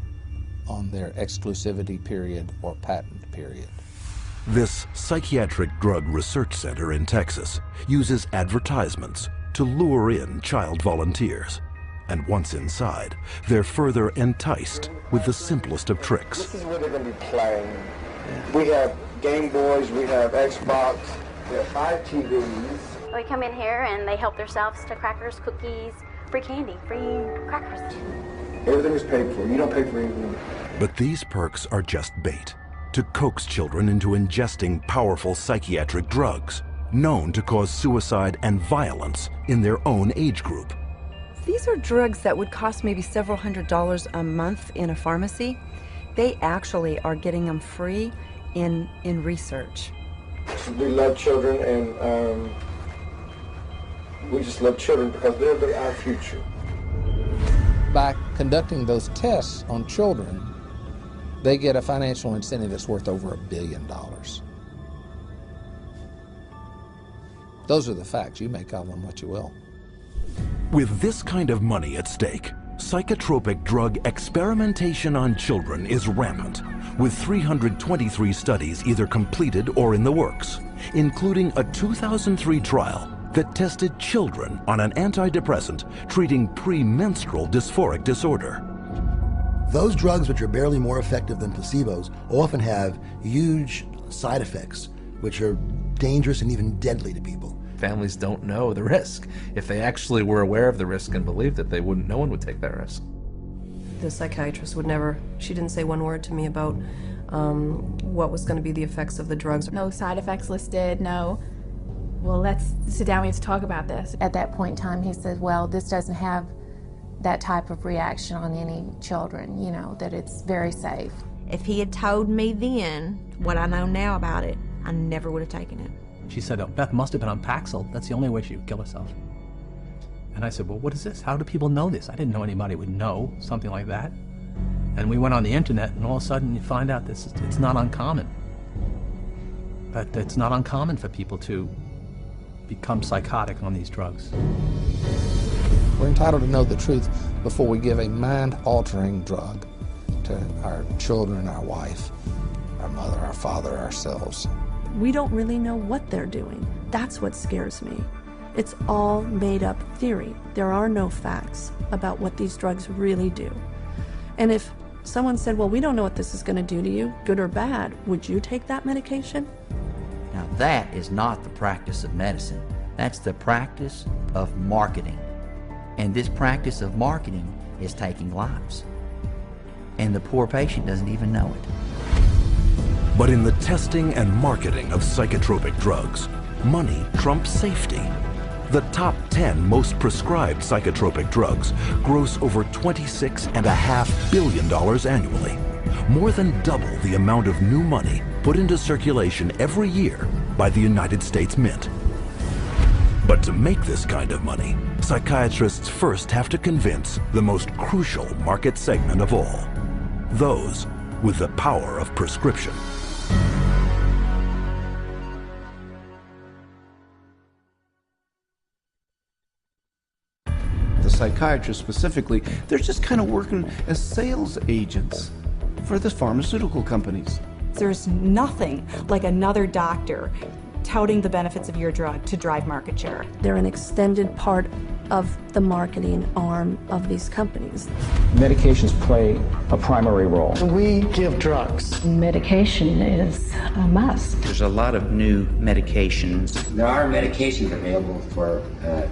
on their exclusivity period or patent period. This psychiatric drug research center in Texas uses advertisements to lure in child volunteers. And once inside, they're further enticed with the simplest of tricks. This is what they're going to be playing. We have Game Boys, we have Xbox, we have 5 TVs. They come in here and they help themselves to crackers, cookies, free candy, free crackers. Everything is paid for. You don't pay for anything. But these perks are just bait to coax children into ingesting powerful psychiatric drugs known to cause suicide and violence in their own age group. These are drugs that would cost maybe several $100s a month in a pharmacy. They actually are getting them free in research. We love children, and we just love children because they're our future. By conducting those tests on children, they get a financial incentive that's worth over $1 billion. Those are the facts. You make of them what you will. With this kind of money at stake, psychotropic drug experimentation on children is rampant, with 323 studies either completed or in the works, including a 2003 trial that tested children on an antidepressant treating premenstrual dysphoric disorder. Those drugs, which are barely more effective than placebos, often have huge side effects, which are dangerous and even deadly to people. Families don't know the risk. If they actually were aware of the risk and believed it, no one would take that risk. The psychiatrist would never, she didn't say one word to me about what was going to be the effects of the drugs. No side effects listed, no, well, let's sit down, we have to talk about this. At that point in time, he said, well, this doesn't have that type of reaction on any children, you know, that it's very safe. If he had told me then what I know now about it, I never would have taken it. She said, oh, Beth must have been on Paxil. That's the only way she would kill herself. And I said, well, what is this? How do people know this? I didn't know anybody would know something like that. And we went on the internet, and all of a sudden you find out this it's not uncommon. But it's not uncommon for people to become psychotic on these drugs. We're entitled to know the truth before we give a mind-altering drug to our children, our wife, our mother, our father, ourselves. We don't really know what they're doing. That's what scares me. It's all made-up theory. There are no facts about what these drugs really do. And if someone said, well, we don't know what this is going to do to you, good or bad, would you take that medication? Now that is not the practice of medicine. That's the practice of marketing. And this practice of marketing is taking lives. And the poor patient doesn't even know it. But in the testing and marketing of psychotropic drugs, money trumps safety. The top 10 most prescribed psychotropic drugs gross over $26.5 billion annually, more than double the amount of new money put into circulation every year by the United States Mint. But to make this kind of money, psychiatrists first have to convince the most crucial market segment of all, those with the power of prescription. The psychiatrists specifically, they're just kind of working as sales agents for the pharmaceutical companies. There's nothing like another doctor touting the benefits of your drug to drive market share. They're an extended part of the marketing arm of these companies. Medications play a primary role. We give drugs. Medication is a must. There's a lot of new medications. There are medications available for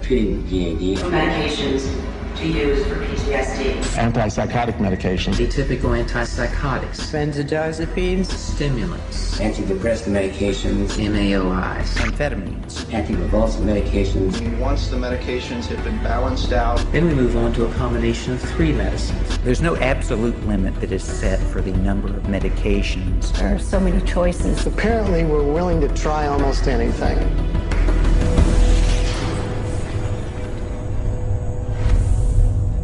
treating GAD. Medications to use for PTSD. Antipsychotic medications. Atypical antipsychotics. Benzodiazepines. Stimulants. Antidepressant medications. MAOIs. Amphetamines. Anticonvulsant medications. Once the medications have been balanced out, then we move on to a combination of 3 medicines. There's no absolute limit that is set for the number of medications. There are so many choices. apparently we're willing to try almost anything.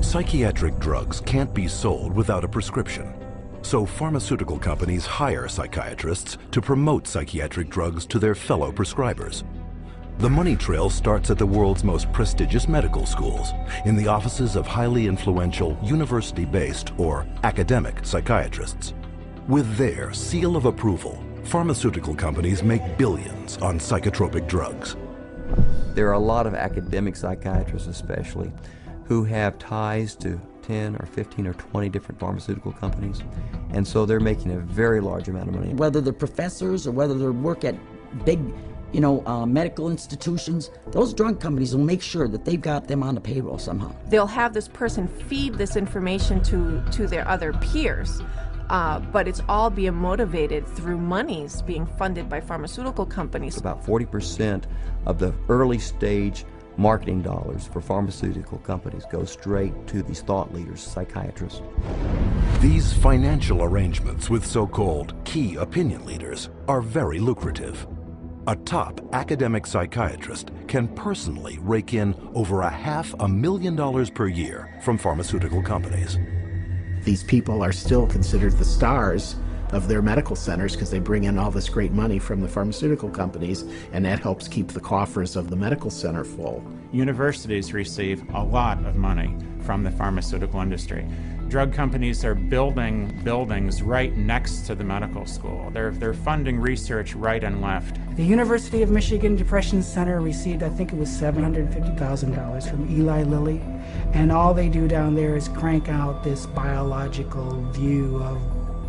Psychiatric drugs can't be sold without a prescription. So pharmaceutical companies hire psychiatrists to promote psychiatric drugs to their fellow prescribers. The money trail starts at the world's most prestigious medical schools, in the offices of highly influential university-based or academic psychiatrists. With their seal of approval, pharmaceutical companies make billions on psychotropic drugs. There are a lot of academic psychiatrists especially who have ties to 10 or 15 or 20 different pharmaceutical companies, and so they're making a very large amount of money. Whether they're professors or whether they work at big, medical institutions, those drug companies will make sure that they've got them on the payroll somehow. They'll have this person feed this information to their other peers, but it's all being motivated through monies being funded by pharmaceutical companies. About 40% of the early stage marketing dollars for pharmaceutical companies go straight to these thought leaders, psychiatrists. These financial arrangements with so-called key opinion leaders are very lucrative. A top academic psychiatrist can personally rake in over $500,000 per year from pharmaceutical companies. These people are still considered the stars of their medical centers because they bring in all this great money from the pharmaceutical companies, and that helps keep the coffers of the medical center full. Universities receive a lot of money from the pharmaceutical industry. Drug companies are building buildings right next to the medical school. They're funding research right and left. The University of Michigan Depression Center received, I think it was $750,000 from Eli Lilly, and all they do down there is crank out this biological view of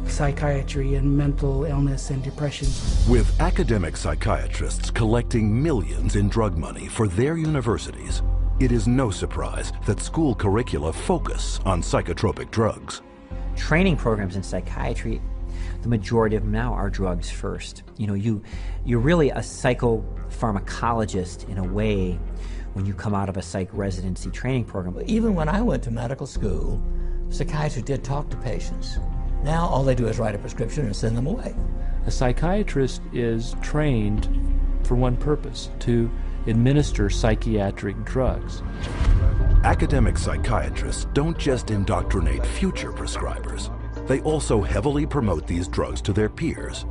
psychiatry and mental illness and depression. With academic psychiatrists collecting millions in drug money for their universities, it is no surprise that school curricula focus on psychotropic drugs. Training programs in psychiatry, the majority of them now are drugs first. You know, you're really a psychopharmacologist in a way when you come out of a psych residency training program. Even when I went to medical school, psychiatrists did talk to patients. Now all they do is write a prescription and send them away. A psychiatrist is trained for one purpose, to administer psychiatric drugs. Academic psychiatrists don't just indoctrinate future prescribers. They also heavily promote these drugs to their peers.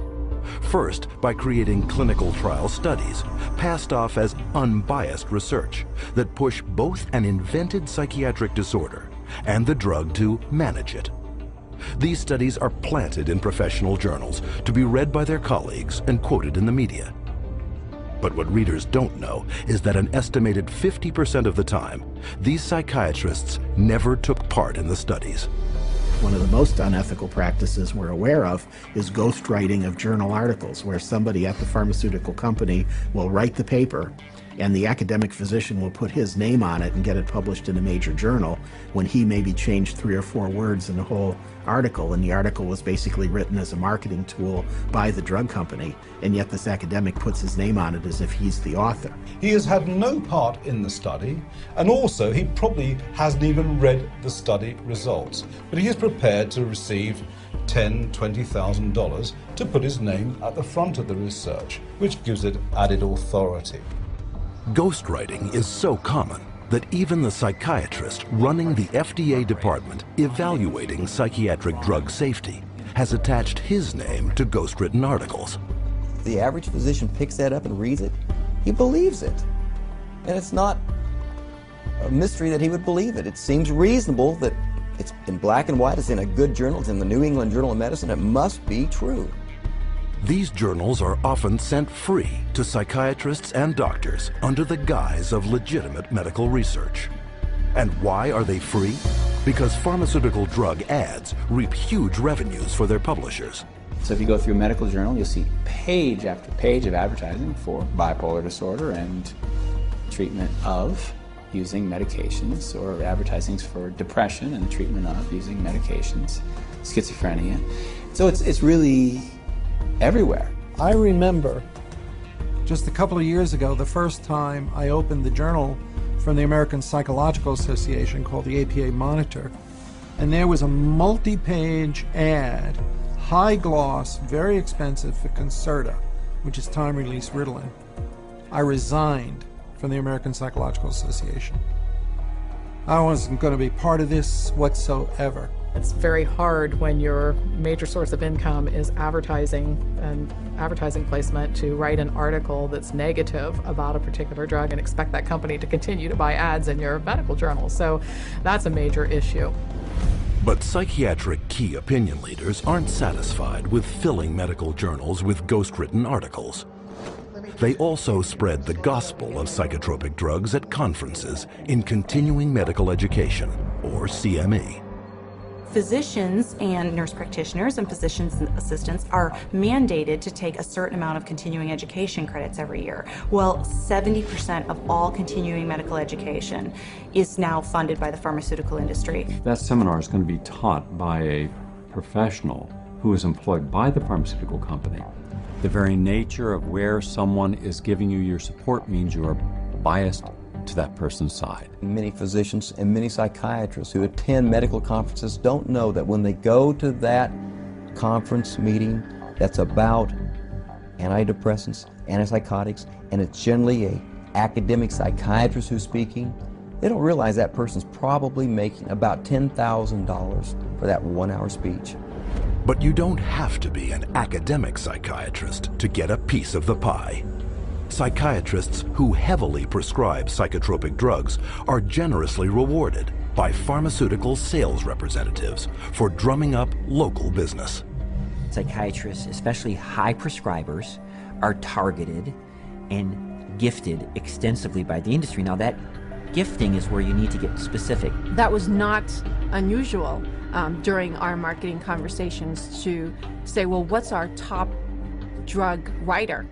First, by creating clinical trial studies, passed off as unbiased research that push both an invented psychiatric disorder and the drug to manage it. These studies are planted in professional journals to be read by their colleagues and quoted in the media. But what readers don't know is that an estimated 50% of the time, these psychiatrists never took part in the studies. One of the most unethical practices we're aware of is ghostwriting of journal articles, where somebody at the pharmaceutical company will write the paper and the academic physician will put his name on it and get it published in a major journal when he maybe changed 3 or 4 words in the whole article, and the article was basically written as a marketing tool by the drug company, and yet this academic puts his name on it as if he's the author. He has had no part in the study, and also he probably hasn't even read the study results, but he is prepared to receive $10,000, $20,000 to put his name at the front of the research, which gives it added authority. Ghostwriting is so common that even the psychiatrist running the FDA department evaluating psychiatric drug safety has attached his name to ghostwritten articles. The average physician picks that up and reads it. He believes it. And it's not a mystery that he would believe it. It seems reasonable that it's in black and white, it's in a good journal, it's in the New England Journal of Medicine, it must be true. These journals are often sent free to psychiatrists and doctors under the guise of legitimate medical research. And why are they free? Because pharmaceutical drug ads reap huge revenues for their publishers. So if you go through a medical journal, you'll see page after page of advertising for bipolar disorder and treatment of using medications, or advertisings for depression and treatment of using medications, schizophrenia. So it's really everywhere. I remember just a couple of years ago, the first time I opened the journal from the American Psychological Association called the APA Monitor, and there was a multi-page ad, high gloss, very expensive, for Concerta, which is time-release Ritalin. I resigned from the American Psychological Association. I wasn't going to be part of this whatsoever. It's very hard when your major source of income is advertising and advertising placement to write an article that's negative about a particular drug and expect that company to continue to buy ads in your medical journal. So that's a major issue. But psychiatric key opinion leaders aren't satisfied with filling medical journals with ghost-written articles. They also spread the gospel of psychotropic drugs at conferences in continuing medical education, or CME. Physicians and nurse practitioners and physician's assistants are mandated to take a certain amount of continuing education credits every year. Well, 70% of all continuing medical education is now funded by the pharmaceutical industry. That seminar is going to be taught by a professional who is employed by the pharmaceutical company. The very nature of where someone is giving you your support means you are biased to that person's side. Many physicians and many psychiatrists who attend medical conferences don't know that when they go to that conference meeting that's about antidepressants, antipsychotics, and it's generally an academic psychiatrist who's speaking, they don't realize that person's probably making about $10,000 for that 1 hour speech. But you don't have to be an academic psychiatrist to get a piece of the pie. Psychiatrists who heavily prescribe psychotropic drugs are generously rewarded by pharmaceutical sales representatives for drumming up local business. Psychiatrists, especially high prescribers, are targeted and gifted extensively by the industry. Now that gifting is where you need to get specific. That was not unusual during our marketing conversations to say, well, what's our top drug writer?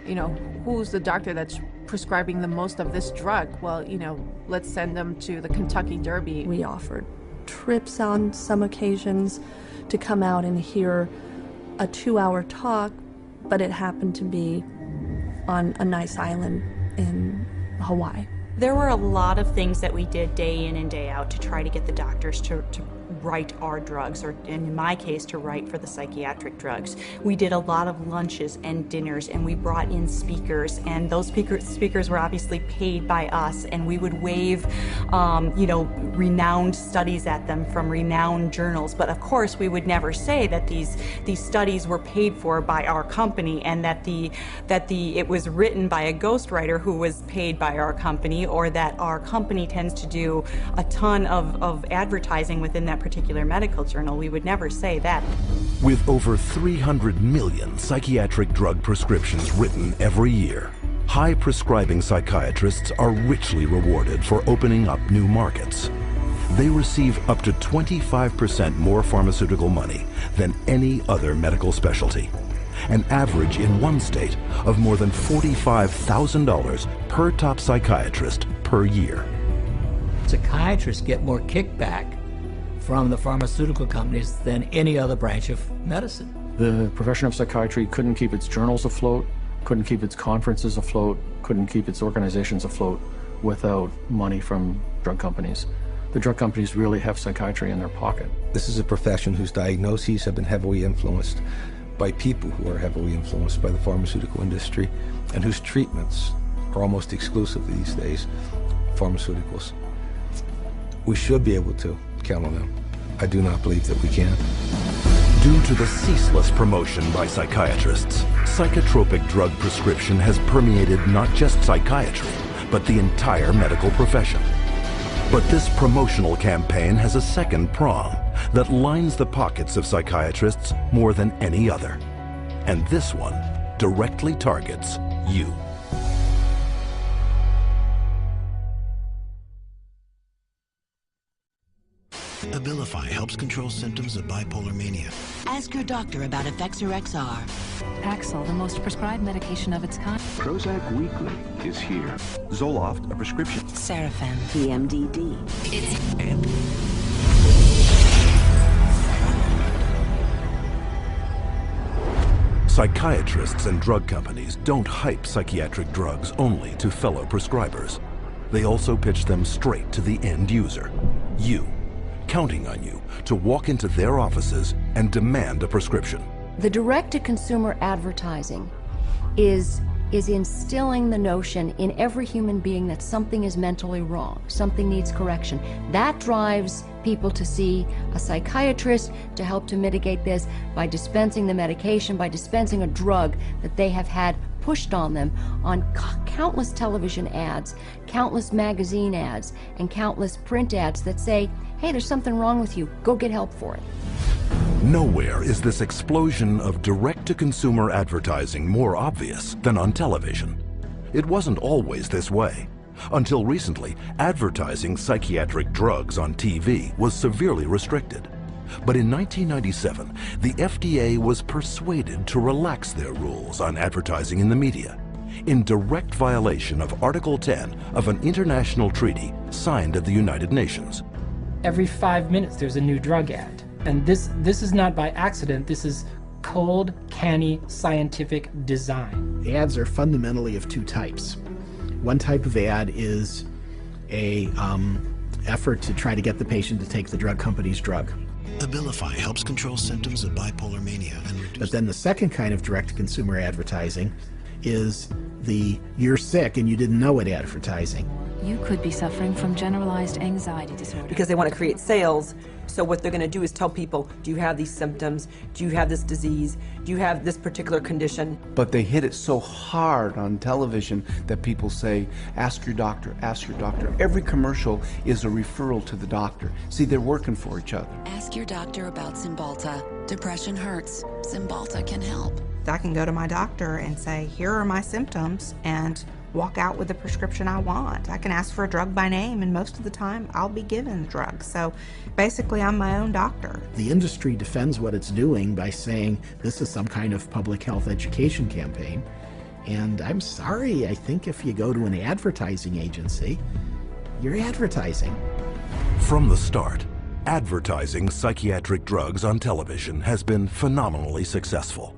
You know, who's the doctor that's prescribing the most of this drug? Well, you know, let's send them to the Kentucky Derby. We offered trips on some occasions to come out and hear a 2-hour talk, but it happened to be on a nice island in Hawaii. There were a lot of things that we did day in and day out to try to get the doctors to write our drugs, or in my case, to write for the psychiatric drugs. We did a lot of lunches and dinners, and we brought in speakers, and those speakers were obviously paid by us, and we would wave, you know, renowned studies at them from renowned journals. But of course, we would never say that these studies were paid for by our company, and that it was written by a ghostwriter who was paid by our company, or that our company tends to do a ton of advertising within that particular medical journal. We would never say that. With over 300 million psychiatric drug prescriptions written every year, high prescribing psychiatrists are richly rewarded for opening up new markets. They receive up to 25% more pharmaceutical money than any other medical specialty, an average in one state of more than $45,000 per top psychiatrist per year. Psychiatrists get more kickback from the pharmaceutical companies than any other branch of medicine. The profession of psychiatry couldn't keep its journals afloat, couldn't keep its conferences afloat, couldn't keep its organizations afloat without money from drug companies. The drug companies really have psychiatry in their pocket. This is a profession whose diagnoses have been heavily influenced by people who are heavily influenced by the pharmaceutical industry, and whose treatments are almost exclusively these days pharmaceuticals. We should be able to count on them. I do not believe that we can. Due to the ceaseless promotion by psychiatrists, psychotropic drug prescription has permeated not just psychiatry, but the entire medical profession. But this promotional campaign has a second prong that lines the pockets of psychiatrists more than any other. And this one directly targets you. Abilify helps control symptoms of bipolar mania. Ask your doctor about Effexor XR. Paxil, the most prescribed medication of its kind. Prozac Weekly is here. Zoloft, a prescription. Serafen. PMDD. Psychiatrists and drug companies don't hype psychiatric drugs only to fellow prescribers. They also pitch them straight to the end user, you, counting on you to walk into their offices and demand a prescription. The direct-to-consumer advertising is instilling the notion in every human being that something is mentally wrong, something needs correction. That drives people to see a psychiatrist to help to mitigate this by dispensing the medication, by dispensing a drug that they have had pushed on them on countless television ads, countless magazine ads, and countless print ads that say, hey, there's something wrong with you, go get help for it. Nowhere is this explosion of direct-to-consumer advertising more obvious than on television. It wasn't always this way. Until recently, advertising psychiatric drugs on TV was severely restricted. But in 1997, the FDA was persuaded to relax their rules on advertising in the media, in direct violation of Article 10 of an international treaty signed at the United Nations. Every 5 minutes there's a new drug ad. And this is not by accident, this is cold, canny, scientific design. The ads are fundamentally of two types. One type of ad is a effort to try to get the patient to take the drug company's drug. Abilify helps control symptoms of bipolar mania and reduce... But then the second kind of direct-to-consumer advertising is the you're sick and you didn't know it advertising. You could be suffering from generalized anxiety disorder. Because they want to create sales. So what they're going to do is tell people, do you have these symptoms? Do you have this disease? Do you have this particular condition? But they hit it so hard on television that people say, ask your doctor, ask your doctor. Every commercial is a referral to the doctor. See, they're working for each other. Ask your doctor about Cymbalta. Depression hurts. Cymbalta can help. I can go to my doctor and say, here are my symptoms, and walk out with the prescription I want. I can ask for a drug by name, and most of the time I'll be given the drug. So basically I'm my own doctor. The industry defends what it's doing by saying this is some kind of public health education campaign. And I'm sorry, I think if you go to an advertising agency, you're advertising. From the start, advertising psychiatric drugs on television has been phenomenally successful.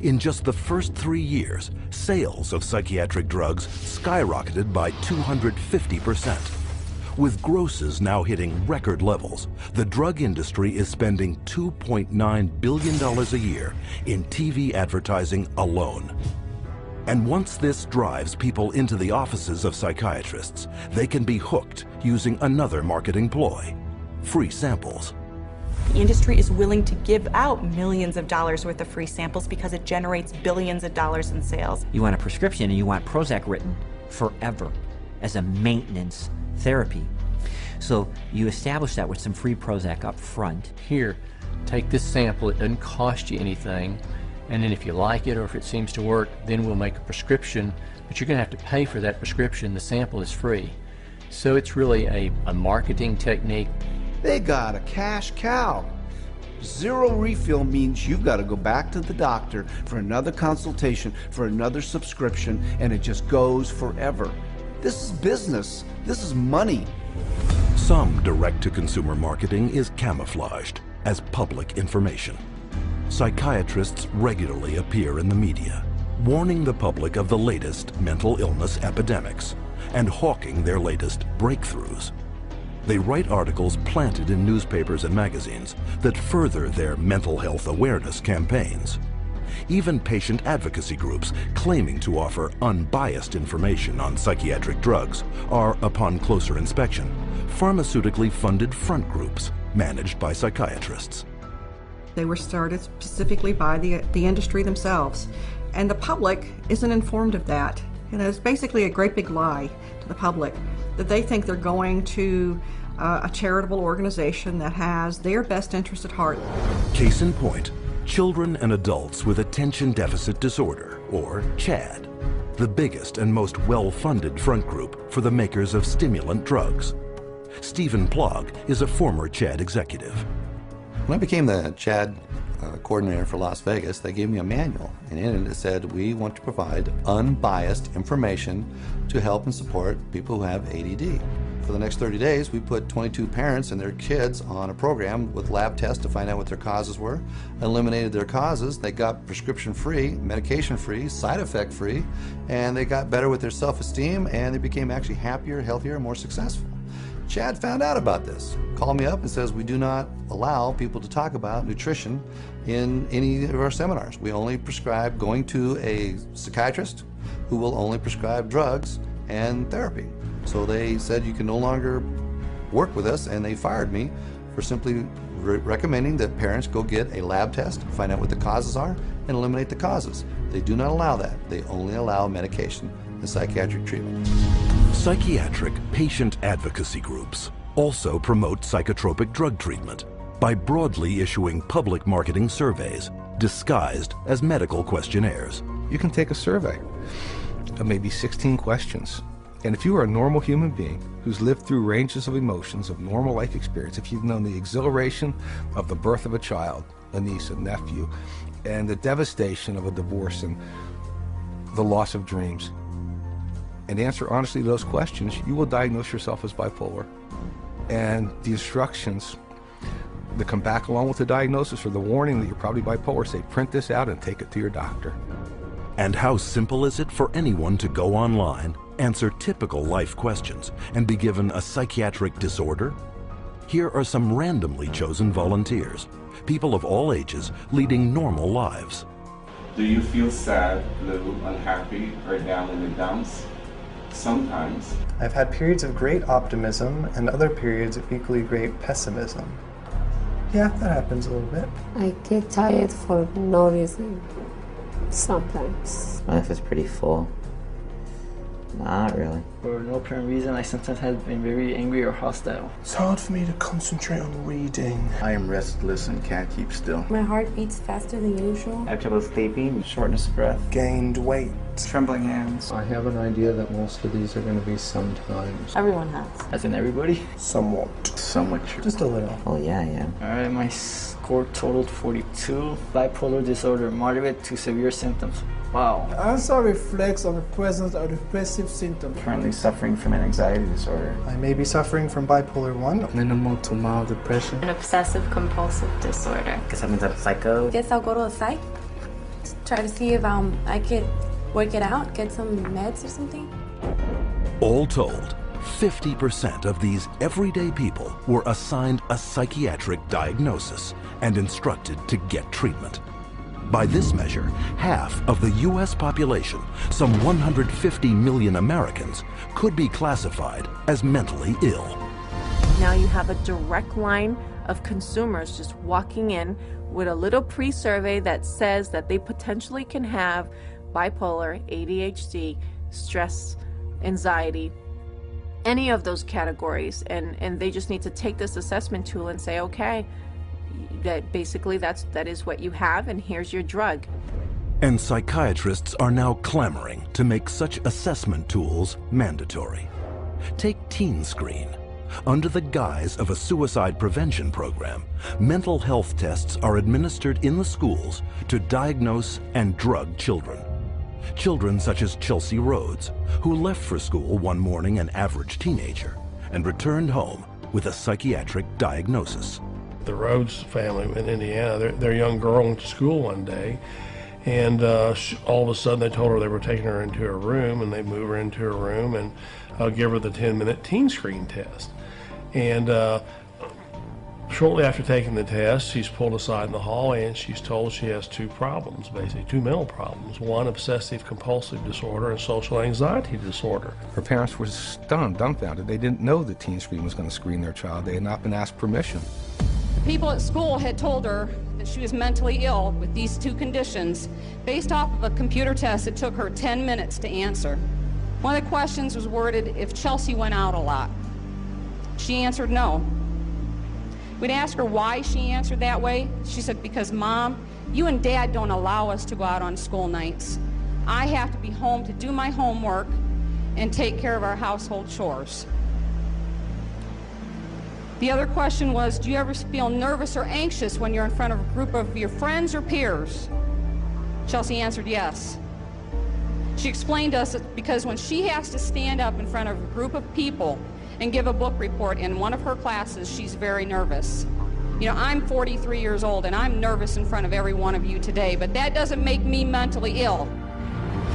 In just the first 3 years, sales of psychiatric drugs skyrocketed by 250%. With grosses now hitting record levels, the drug industry is spending $2.9 billion a year in TV advertising alone. And once this drives people into the offices of psychiatrists, they can be hooked using another marketing ploy: free samples. The industry is willing to give out millions of dollars worth of free samples because it generates billions of dollars in sales. You want a prescription and you want Prozac written forever as a maintenance therapy. So you establish that with some free Prozac up front. Here, take this sample, it doesn't cost you anything, and then if you like it or if it seems to work, then we'll make a prescription, but you're going to have to pay for that prescription. The sample is free. So it's really a marketing technique. They got a cash cow. Zero refill means you've got to go back to the doctor for another consultation, for another subscription, and it just goes forever. This is business. This is money. Some direct-to-consumer marketing is camouflaged as public information. Psychiatrists regularly appear in the media, warning the public of the latest mental illness epidemics and hawking their latest breakthroughs. They write articles planted in newspapers and magazines that further their mental health awareness campaigns. Even patient advocacy groups claiming to offer unbiased information on psychiatric drugs are, upon closer inspection, pharmaceutically funded front groups managed by psychiatrists. They were started specifically by the industry themselves, and the public isn't informed of that. It's basically a great big lie to the public that they think they're going to a charitable organization that has their best interest at heart. Case in point, children and adults with attention deficit disorder, or CHAD, the biggest and most well-funded front group for the makers of stimulant drugs. Stephen Plog is a former CHAD executive. When I became the CHAD coordinator for Las Vegas, they gave me a manual, and in it said we want to provide unbiased information to help and support people who have ADD. For the next 30 days, we put 22 parents and their kids on a program with lab tests to find out what their causes were, eliminated their causes, they got prescription free, medication free, side effect free, and they got better with their self-esteem, and they became actually happier, healthier, and more successful. CHAD found out about this, called me up and says we do not allow people to talk about nutrition in any of our seminars. We only prescribe going to a psychiatrist who will only prescribe drugs and therapy. So they said you can no longer work with us, and they fired me for simply recommending that parents go get a lab test, find out what the causes are, and eliminate the causes. They do not allow that. They only allow medication and psychiatric treatment. Psychiatric patient advocacy groups also promote psychotropic drug treatment by broadly issuing public marketing surveys disguised as medical questionnaires. You can take a survey of maybe 16 questions. And if you are a normal human being who's lived through ranges of emotions of normal life experience, if you've known the exhilaration of the birth of a child, a niece, a nephew, and the devastation of a divorce and the loss of dreams, and answer honestly to those questions, you will diagnose yourself as bipolar. And the instructions that come back along with the diagnosis or the warning that you're probably bipolar say, print this out and take it to your doctor. And how simple is it for anyone to go online, answer typical life questions, and be given a psychiatric disorder? Here are some randomly chosen volunteers, people of all ages leading normal lives. Do you feel sad, blue, unhappy, or down in the dumps? Sometimes. I've had periods of great optimism and other periods of equally great pessimism. Yeah, that happens a little bit. I get tired for no reason. Sometimes. Life is pretty full. Not really. For no apparent reason, I sometimes have been very angry or hostile. It's hard for me to concentrate on reading. I am restless and can't keep still. My heart beats faster than usual. I have trouble sleeping, shortness of breath. Gained weight. Trembling hands. I have an idea that most of these are going to be sometimes. Everyone has. As in everybody? Somewhat. Somewhat true. Just a little. Oh yeah, I am. Alright, my score totaled 42. Bipolar disorder, moderate to severe symptoms. Wow. Answer reflects on the presence of depressive symptoms. Currently suffering from an anxiety disorder. I may be suffering from bipolar 1. Minimal to mild depression. An obsessive compulsive disorder. Guess that means I'm psycho. Guess I'll go to a psych. Try to see if I could work it out, get some meds or something. All told, 50% of these everyday people were assigned a psychiatric diagnosis and instructed to get treatment. By this measure, half of the U.S. population, some 150 million Americans, could be classified as mentally ill. Now you have a direct line of consumers just walking in with a little pre-survey that says that they potentially can have bipolar, ADHD, stress, anxiety, any of those categories, and they just need to take this assessment tool and say, okay, that basically that is what you have, and here's your drug. And psychiatrists are now clamoring to make such assessment tools mandatory. Take Teen Screen. Under the guise of a suicide prevention program, mental health tests are administered in the schools to diagnose and drug children. Children such as Chelsea Rhodes, who left for school one morning an average teenager and returned home with a psychiatric diagnosis. The Rhodes family in Indiana, their young girl went to school one day, and all of a sudden they told her they were taking her into her room, and they move her into her room and give her the 10-minute teen screen test. And shortly after taking the test, she's pulled aside in the hallway and she's told she has two problems, basically, two mental problems. One, obsessive compulsive disorder, and social anxiety disorder. Her parents were stunned, dumbfounded. They didn't know that Teen Screen was going to screen their child. They had not been asked permission. People at school had told her that she was mentally ill with these two conditions based off of a computer test that took her 10 minutes to answer. One of the questions was worded if Chelsea went out a lot. She answered no. We'd ask her why she answered that way. She said, because Mom, you and Dad don't allow us to go out on school nights. I have to be home to do my homework and take care of our household chores. The other question was, do you ever feel nervous or anxious when you're in front of a group of your friends or peers? Chelsea answered yes. She explained to us that because when she has to stand up in front of a group of people and give a book report in one of her classes, she's very nervous. You know, I'm 43 years old and I'm nervous in front of every one of you today, but that doesn't make me mentally ill.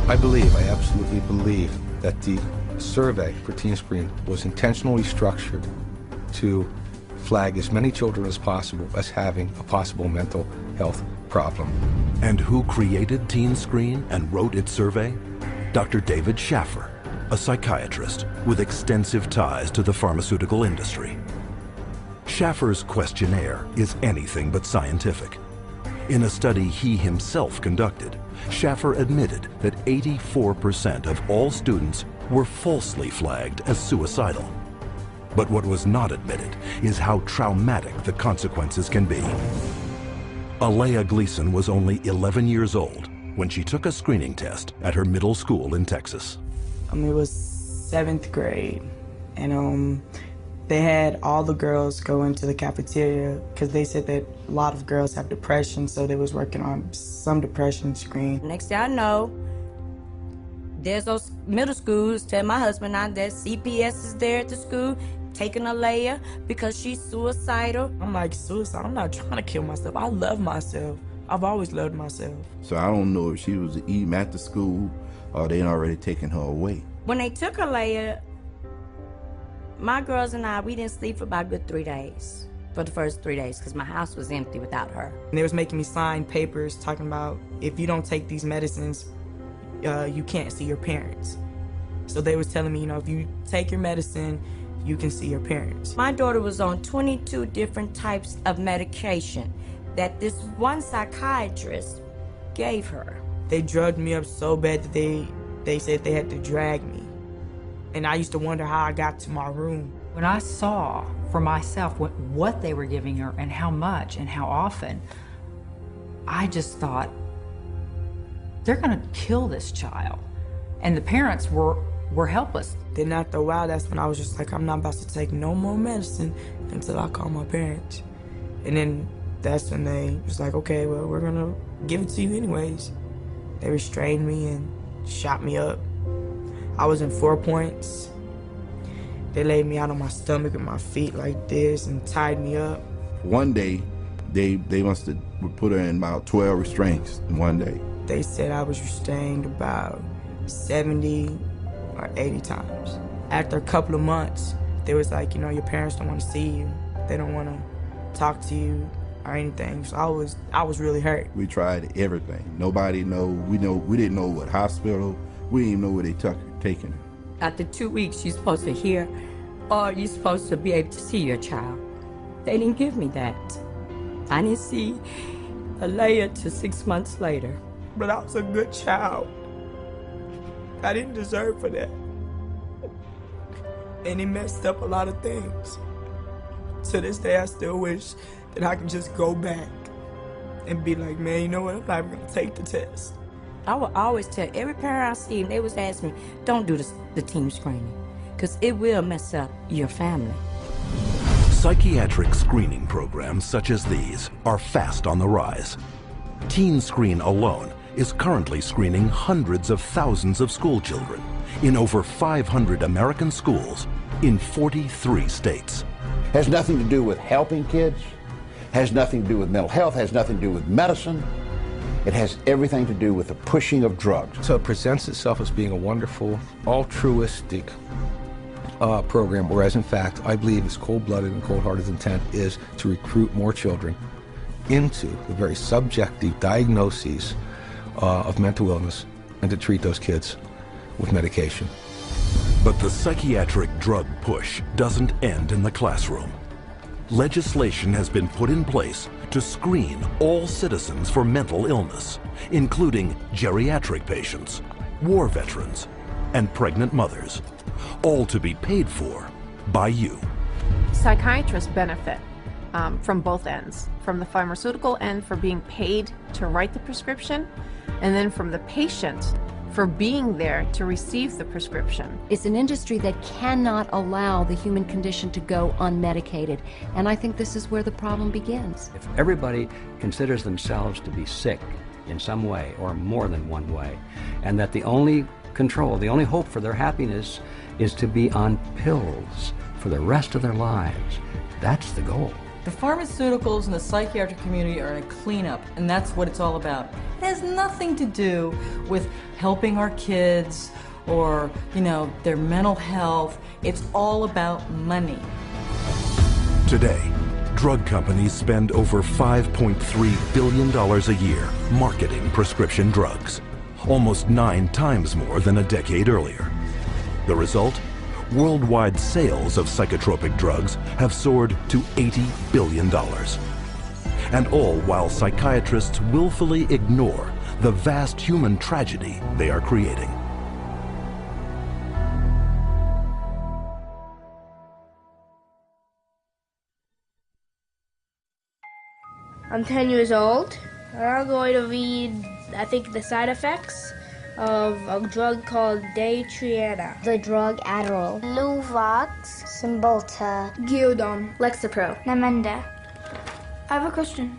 I absolutely believe that the survey for Teen Screen was intentionally structured to flag as many children as possible as having a possible mental health problem. And who created Teen Screen and wrote its survey? Dr. David Schaffer, a psychiatrist with extensive ties to the pharmaceutical industry. Schaffer's questionnaire is anything but scientific. In a study he himself conducted, Schaffer admitted that 84% of all students were falsely flagged as suicidal. But what was not admitted is how traumatic the consequences can be. Alea Gleason was only 11 years old when she took a screening test at her middle school in Texas. It was 7th grade, and they had all the girls go into the cafeteria because they said that a lot of girls have depression, so they was working on some depression screen. Next thing I know, there's those middle schools tell my husband now that CPS is there at the school taking Alea because she's suicidal. I'm like, suicide? I'm not trying to kill myself. I love myself. I've always loved myself. So I don't know if she was eating at the school or they already taken her away. When they took Alea, my girls and I, we didn't sleep for about a good 3 days. For the first 3 days, because my house was empty without her. And they was making me sign papers talking about if you don't take these medicines, you can't see your parents. So they was telling me, you know, if you take your medicine, you can see your parents. My daughter was on 22 different types of medication that this one psychiatrist gave her. They drugged me up so bad that they said they had to drag me. And I used to wonder how I got to my room. When I saw for myself what they were giving her and how much and how often, I just thought, they're gonna kill this child. And the parents were helpless. Then after a while, that's when I was just like, I'm not about to take no more medicine until I call my parents. And then that's when they was like, okay, well, we're gonna give it to you anyways. They restrained me and shot me up. I was in 4 points. They laid me out on my stomach with my feet like this and tied me up. One day, they must have put her in about 12 restraints in one day. They said I was restrained about 70 or 80 times. After a couple of months, they was like, you know, your parents don't want to see you. They don't want to talk to you or anything. So I was really hurt. We tried everything. Nobody know. We didn't know what hospital. We didn't even know where they taking her. After 2 weeks, you're supposed to hear, or you're supposed to be able to see your child. They didn't give me that. I didn't see Alea till 6 months later. But I was a good child. I didn't deserve for that. And it messed up a lot of things. To this day, I still wish that I could just go back and be like, man, you know what, I'm not even gonna take the test. I would always tell every parent I see, and they was asking me, don't do the team screening, because it will mess up your family. Psychiatric screening programs such as these are fast on the rise. Teen Screen alone is currently screening hundreds of thousands of school children in over 500 American schools in 43 states. Has nothing to do with helping kids, has nothing to do with mental health, has nothing to do with medicine. It has everything to do with the pushing of drugs. So it presents itself as being a wonderful, altruistic program, whereas in fact, I believe its cold-blooded and cold-hearted intent is to recruit more children into the very subjective diagnoses of mental illness and to treat those kids with medication. But the psychiatric drug push doesn't end in the classroom. Legislation has been put in place to screen all citizens for mental illness, including geriatric patients, war veterans, and pregnant mothers, all to be paid for by you. Psychiatrists benefit from both ends, from the pharmaceutical end for being paid to write the prescription, and then from the patient for being there to receive the prescription. It's an industry that cannot allow the human condition to go unmedicated, and I think this is where the problem begins. If everybody considers themselves to be sick in some way or more than one way, and that the only control, the only hope for their happiness is to be on pills for the rest of their lives, that's the goal. The pharmaceuticals and the psychiatric community are in a cleanup, and that's what it's all about. It has nothing to do with helping our kids or, you know, their mental health. It's all about money. Today, drug companies spend over $5.3 billion a year marketing prescription drugs, almost 9 times more than a decade earlier. The result? Worldwide sales of psychotropic drugs have soared to $80 billion. And all while psychiatrists willfully ignore the vast human tragedy they are creating. I'm 10 years old, and I'm going to read, I think, the side effects of a drug called Daytriana. The drug Adderall. Luvox. Cymbalta. Gyudon. Lexapro. Namenda. I have a question.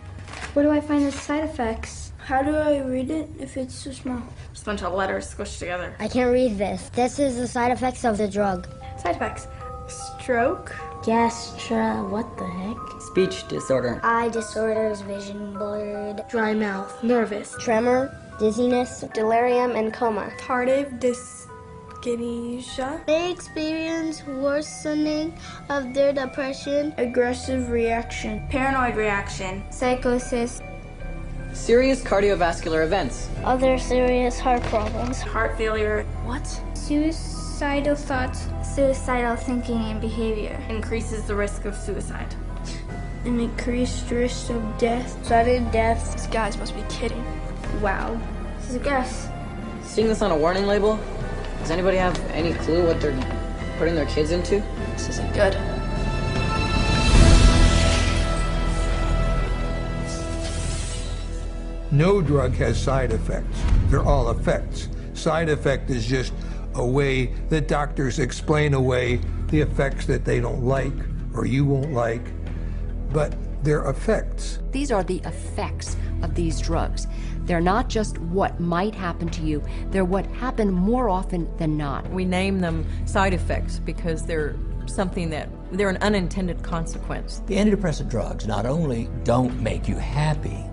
Where do I find the side effects? How do I read it if it's so small? Just a bunch of letters squished together. I can't read this. This is the side effects of the drug. Side effects. Stroke. Gastra. What the heck? Speech disorder. Eye disorders. Vision blurred. Dry mouth. Nervous. Tremor. Dizziness, delirium, and coma. Tardive dyskinesia. They experience worsening of their depression. Aggressive reaction. Paranoid reaction. Psychosis. Serious cardiovascular events. Other serious heart problems. Heart failure. What? Suicide. suicidal thoughts, suicidal thinking and behavior, increases the risk of suicide, an increased risk of death, sudden death. These guys must be kidding. Wow. This is a guess. Seeing this on a warning label, does anybody have any clue what they're putting their kids into? This isn't good. No drug has side effects. They're all effects. Side effect is just a way that doctors explain away the effects that they don't like or you won't like, but they're effects. These are the effects of these drugs. They're not just what might happen to you, they're what happen more often than not. We name them side effects because they're an unintended consequence. The antidepressant drugs not only don't make you happy,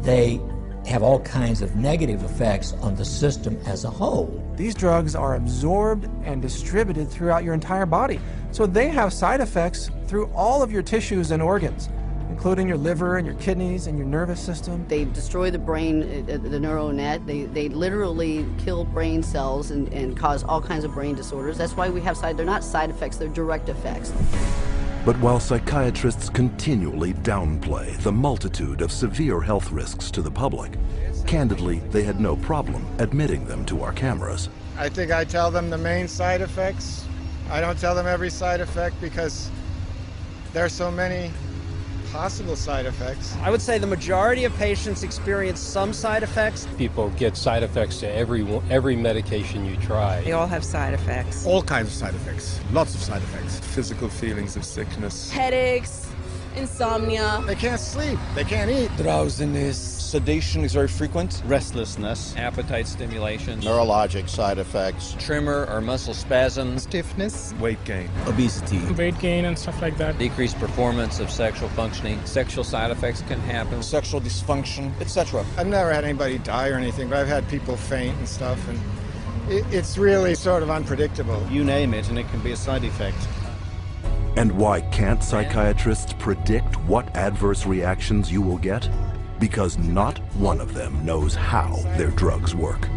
they have all kinds of negative effects on the system as a whole. These drugs are absorbed and distributed throughout your entire body, so they have side effects through all of your tissues and organs, including your liver and your kidneys and your nervous system. They destroy the brain, the neural net. They literally kill brain cells and cause all kinds of brain disorders. That's why we have they're not side effects, they're direct effects. But while psychiatrists continually downplay the multitude of severe health risks to the public, candidly, they had no problem admitting them to our cameras. I think I tell them the main side effects. I don't tell them every side effect because there are so many possible side effects. I would say the majority of patients experience some side effects. People get side effects to every medication you try. They all have side effects. All kinds of side effects. Lots of side effects. Physical feelings of sickness. Headaches, insomnia. They can't sleep. They can't eat. Drowsiness. Sedation is very frequent. Restlessness. Appetite stimulation. Neurologic side effects. Tremor or muscle spasms. Stiffness. Weight gain. Obesity. Weight gain and stuff like that. Decreased performance of sexual functioning. Sexual side effects can happen. Sexual dysfunction, etc. I've never had anybody die or anything, but I've had people faint and stuff, and it's really sort of unpredictable. You name it, and it can be a side effect. And why can't psychiatrists predict what adverse reactions you will get? Because not one of them knows how their drugs work.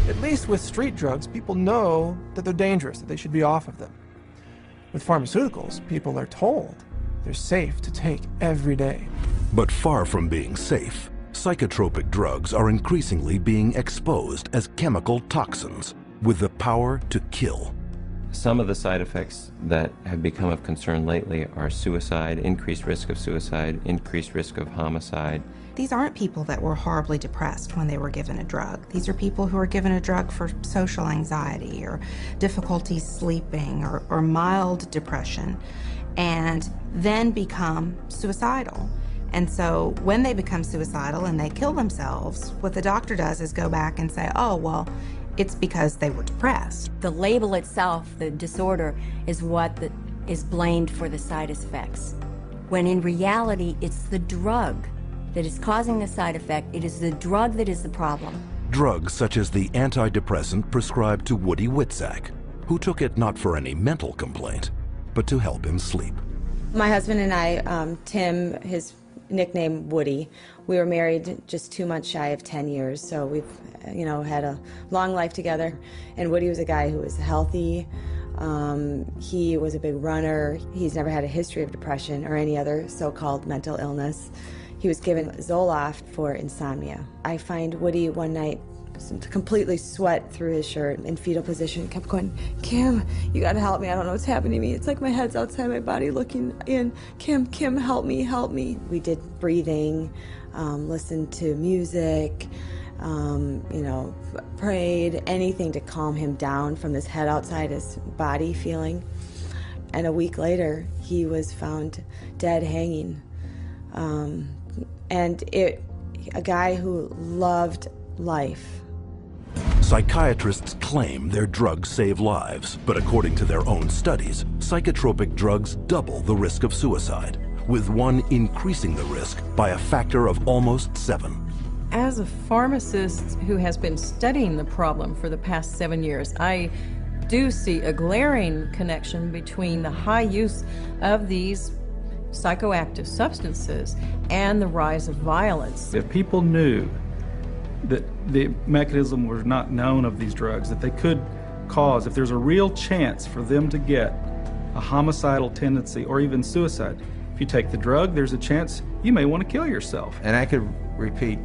At least with street drugs, people know that they're dangerous, that they should be off of them. With pharmaceuticals, people are told they're safe to take every day. But far from being safe, psychotropic drugs are increasingly being exposed as chemical toxins with the power to kill. Some of the side effects that have become of concern lately are suicide, increased risk of suicide, increased risk of homicide. These aren't people that were horribly depressed when they were given a drug. These are people who are given a drug for social anxiety or difficulty sleeping or mild depression and then become suicidal. And so when they become suicidal and they kill themselves, what the doctor does is go back and say, oh, well, it's because they were depressed. The label itself, the disorder, is what is blamed for the side effects, when in reality, it's the drug that is causing the side effect. It is the drug that is the problem. Drugs such as the antidepressant prescribed to Woody Witzak, who took it not for any mental complaint, but to help him sleep. My husband and I, Tim, his nickname Woody, we were married just 2 months shy of 10 years, so we've had a long life together. And Woody was a guy who was healthy. He was a big runner. He's never had a history of depression or any other so-called mental illness. He was given Zoloft for insomnia. I find Woody one night completely sweat through his shirt in fetal position, kept going, Kim, you gotta help me, I don't know what's happening to me. It's like my head's outside my body looking in. Kim, help me, help me. We did breathing, listened to music, prayed, anything to calm him down from this head outside his body feeling. And a week later, he was found dead hanging. A guy who loved life. Psychiatrists claim their drugs save lives, but according to their own studies, psychotropic drugs double the risk of suicide, with one increasing the risk by a factor of almost 7. As a pharmacist who has been studying the problem for the past 7 years, I do see a glaring connection between the high use of these psychoactive substances and the rise of violence. If people knew that the mechanism was not known of these drugs, that they could cause, if there's a real chance for them to get a homicidal tendency or even suicide, if you take the drug, there's a chance you may want to kill yourself. And I could repeat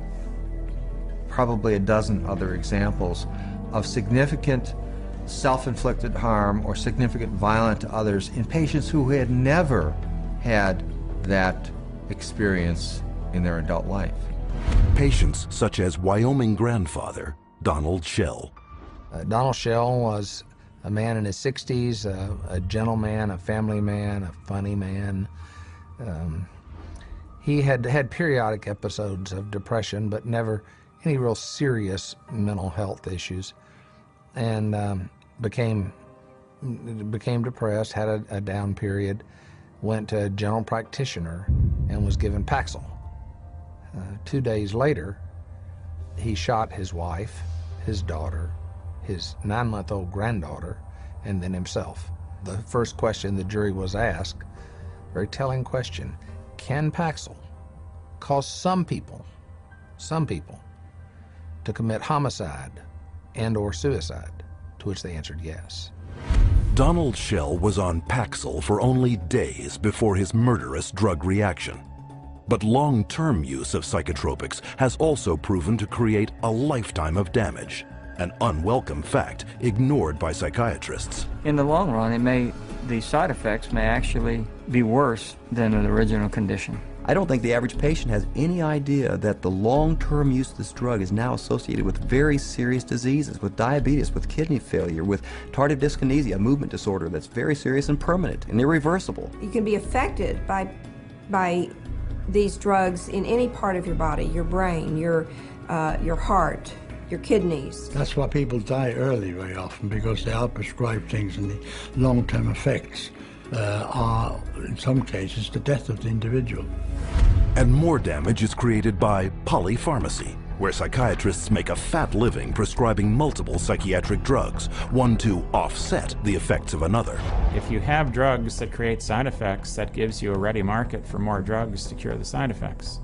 probably a dozen other examples of significant self-inflicted harm or significant violence to others in patients who had never had that experience in their adult life. Patients such as Wyoming grandfather Donald Schell. Donald Schell was a man in his 60s, a gentleman, a family man, a funny man. He had had periodic episodes of depression, but never any real serious mental health issues, and became depressed, had a down period, went to a general practitioner and was given Paxil. 2 days later, he shot his wife, his daughter, his 9-month-old granddaughter, and then himself. The first question the jury was asked, very telling question, can Paxil cause some people to commit homicide and or suicide? To which they answered yes. Donald Schell was on Paxil for only days before his murderous drug reaction. But long-term use of psychotropics has also proven to create a lifetime of damage, an unwelcome fact ignored by psychiatrists. In the long run, the side effects may actually be worse than an original condition. I don't think the average patient has any idea that the long-term use of this drug is now associated with very serious diseases, with diabetes, with kidney failure, with tardive dyskinesia, a movement disorder that's very serious and permanent and irreversible. You can be affected by these drugs in any part of your body, your brain, your heart, your kidneys. That's why people die early very often, because they are prescribed things, and the long-term effects are, in some cases, the death of the individual. And more damage is created by polypharmacy, where psychiatrists make a fat living prescribing multiple psychiatric drugs, one to offset the effects of another. If you have drugs that create side effects, that gives you a ready market for more drugs to cure the side effects.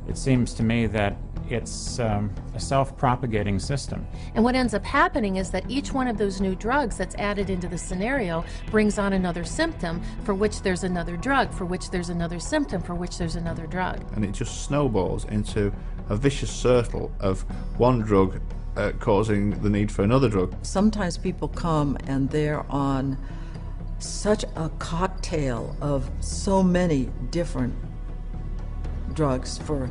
It seems to me that it's a self-propagating system. And what ends up happening is that each one of those new drugs that's added into the scenario brings on another symptom for which there's another drug, for which there's another symptom, for which there's another drug. And it just snowballs into a vicious circle of one drug causing the need for another drug. Sometimes people come and they're on such a cocktail of so many different drugs for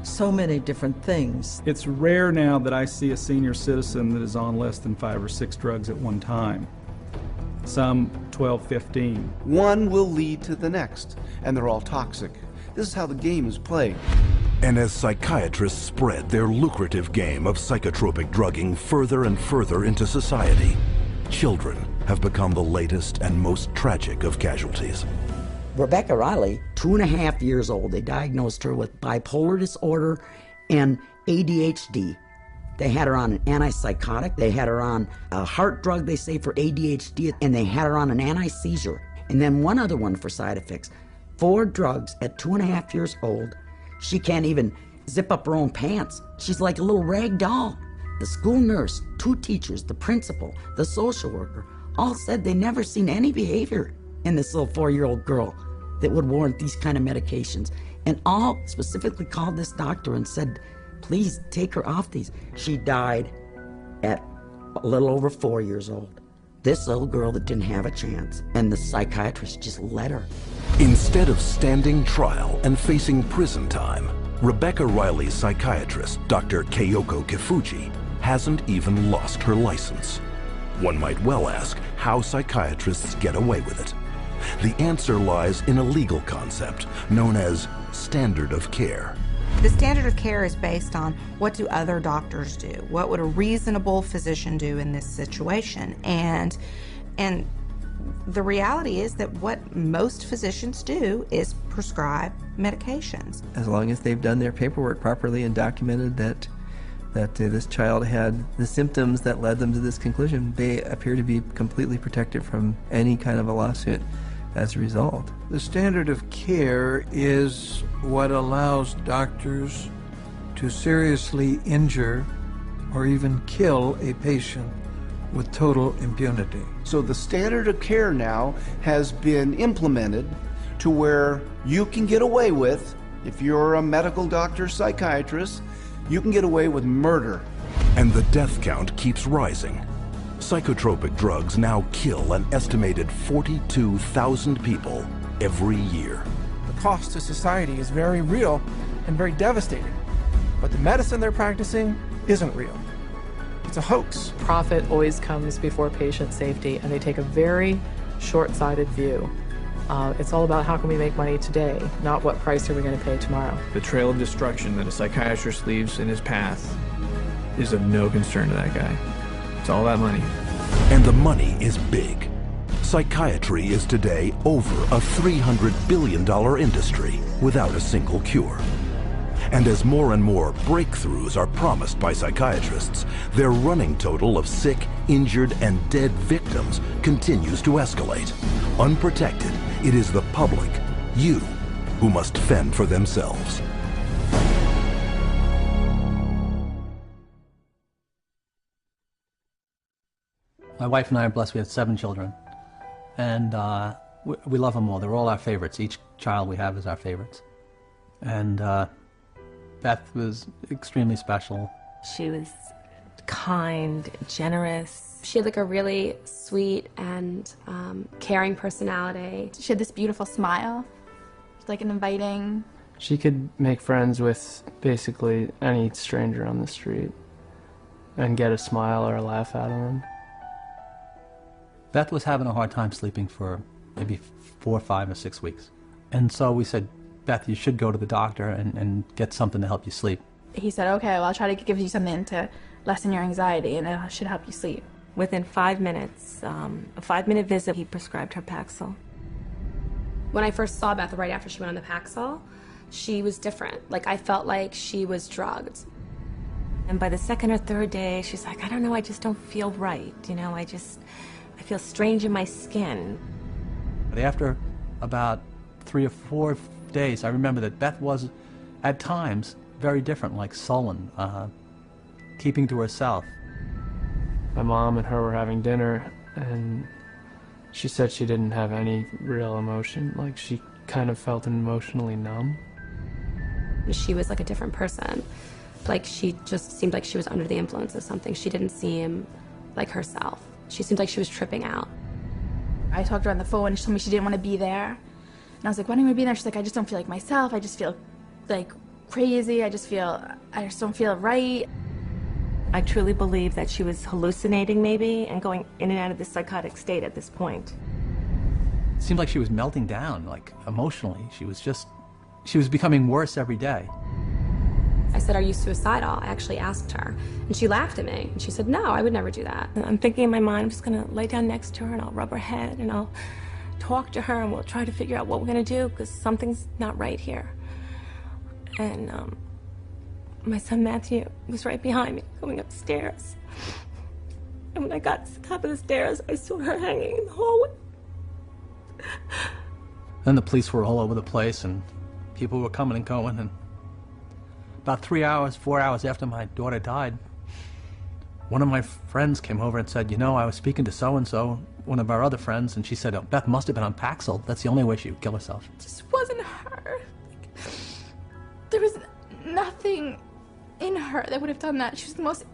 so many different things. It's rare now that I see a senior citizen that is on less than 5 or 6 drugs at one time. Some 12, 15. One will lead to the next, and they're all toxic. This is how the game is played. And as psychiatrists spread their lucrative game of psychotropic drugging further and further into society, children have become the latest and most tragic of casualties. Rebecca Riley, 2.5 years old, they diagnosed her with bipolar disorder and ADHD. They had her on an antipsychotic, they had her on a heart drug, they say, for ADHD, and they had her on an anti-seizure. And then one other one for side effects. 4 drugs at 2.5 years old. She can't even zip up her own pants. She's like a little rag doll. The school nurse, 2 teachers, the principal, the social worker, all said they never seen any behavior in this little 4-year-old girl that would warrant these kind of medications. And all specifically called this doctor and said, please take her off these. She died at a little over 4 years old. This little girl that didn't have a chance, and the psychiatrist just let her. Instead of standing trial and facing prison time, Rebecca Riley's psychiatrist, Dr. Keiko Kifuji, hasn't even lost her license. One might well ask how psychiatrists get away with it. The answer lies in a legal concept known as standard of care. The standard of care is based on what do other doctors do? What would a reasonable physician do in this situation? And the reality is that what most physicians do is prescribe medications. As long as they've done their paperwork properly and documented that this child had the symptoms that led them to this conclusion, they appear to be completely protected from any kind of a lawsuit as a result. The standard of care is what allows doctors to seriously injure or even kill a patient with total impunity. So the standard of care now has been implemented to where you can get away with, if you're a medical doctor, psychiatrist, you can get away with murder. And the death count keeps rising. Psychotropic drugs now kill an estimated 42,000 people every year. The cost to society is very real and very devastating. But the medicine they're practicing isn't real. It's a hoax. Profit always comes before patient safety, and they take a very short-sighted view. It's all about how can we make money today, not what price are we going to pay tomorrow. The trail of destruction that a psychiatrist leaves in his path is of no concern to that guy. It's all about money. And the money is big. Psychiatry is today over a $300 billion industry without a single cure. And as more and more breakthroughs are promised by psychiatrists, their running total of sick, injured, and dead victims continues to escalate. Unprotected, it is the public, you, who must fend for themselves. My wife and I are blessed. We have 7 children, and we love them all. They're all our favorites. Each child we have is our favorites. And Beth was extremely special. She was kind, generous. She had like a really sweet and caring personality. She had this beautiful smile, like an inviting. She could make friends with basically any stranger on the street and get a smile or a laugh out of them. Beth was having a hard time sleeping for maybe 4, 5, or 6 weeks. And so we said, Beth, you should go to the doctor and get something to help you sleep. He said, okay, well, I'll try to give you something to lessen your anxiety, and it should help you sleep. Within 5 minutes, a 5-minute visit, he prescribed her Paxil. When I first saw Beth right after she went on the Paxil, she was different. Like, I felt like she was drugged. And by the 2nd or 3rd day, she's like, I don't know, I just don't feel right. You know, I feel strange in my skin. But after about 3 or 4 days, I remember that Beth was, at times, very different, like sullen, keeping to herself. My mom and her were having dinner, and she said she didn't have any real emotion. Like, she kind of felt emotionally numb. She was like a different person. Like, she just seemed like she was under the influence of something. She didn't seem like herself. She seemed like she was tripping out. I talked to her on the phone, and she told me she didn't want to be there. And I was like, why don't you want to be there? She's like, I just don't feel like myself. I just feel like crazy. I just don't feel right. I truly believe that she was hallucinating maybe and going in and out of this psychotic state at this point. It seemed like she was melting down, like emotionally. She was becoming worse every day. I said, are you suicidal? I actually asked her. And she laughed at me. And she said, no, I would never do that. And I'm thinking in my mind, I'm just going to lay down next to her and I'll rub her head and I'll talk to her and we'll try to figure out what we're going to do because something's not right here. And my son Matthew was right behind me going upstairs. And when I got to the top of the stairs, I saw her hanging in the hallway. Then the police were all over the place and people were coming and going, and about 3 hours, 4 hours after my daughter died, one of my friends came over and said, you know, I was speaking to so-and-so, one of our other friends, and she said, oh, Beth must have been on Paxil. That's the only way she would kill herself. It just wasn't her. There was nothing in her that would have done that. She was the most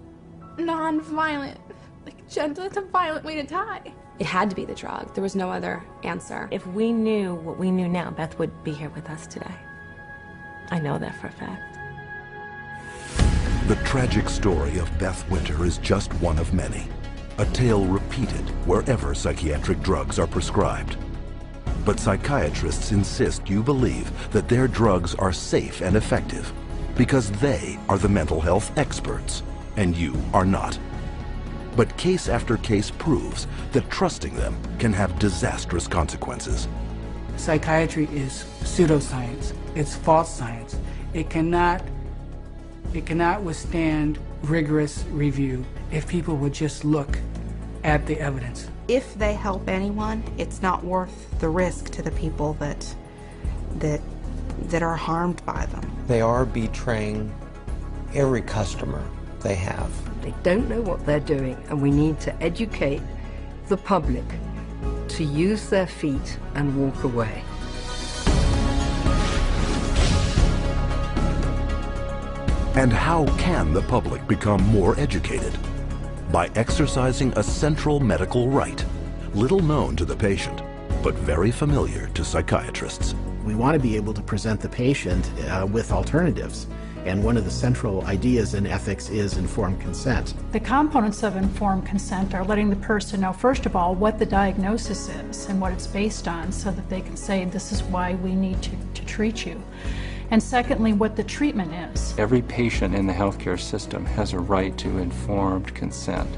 non-violent, like gentle. It's a violent way to die. It had to be the drug. There was no other answer. If we knew what we knew now, Beth would be here with us today. I know that for a fact. The tragic story of Beth Winter is just one of many, a tale repeated wherever psychiatric drugs are prescribed. But psychiatrists insist you believe that their drugs are safe and effective because they are the mental health experts and you are not. But case after case proves that trusting them can have disastrous consequences. Psychiatry is pseudoscience. It's false science. It cannot withstand rigorous review if people would just look at the evidence. If they help anyone, it's not worth the risk to the people that are harmed by them. They are betraying every customer they have. They don't know what they're doing, and we need to educate the public to use their feet and walk away. And how can the public become more educated? By exercising a central medical right, little known to the patient, but very familiar to psychiatrists. We want to be able to present the patient with alternatives. And one of the central ideas in ethics is informed consent. The components of informed consent are letting the person know, first of all, what the diagnosis is and what it's based on, so that they can say, this is why we need to treat you. And secondly, what the treatment is. Every patient in the healthcare system has a right to informed consent.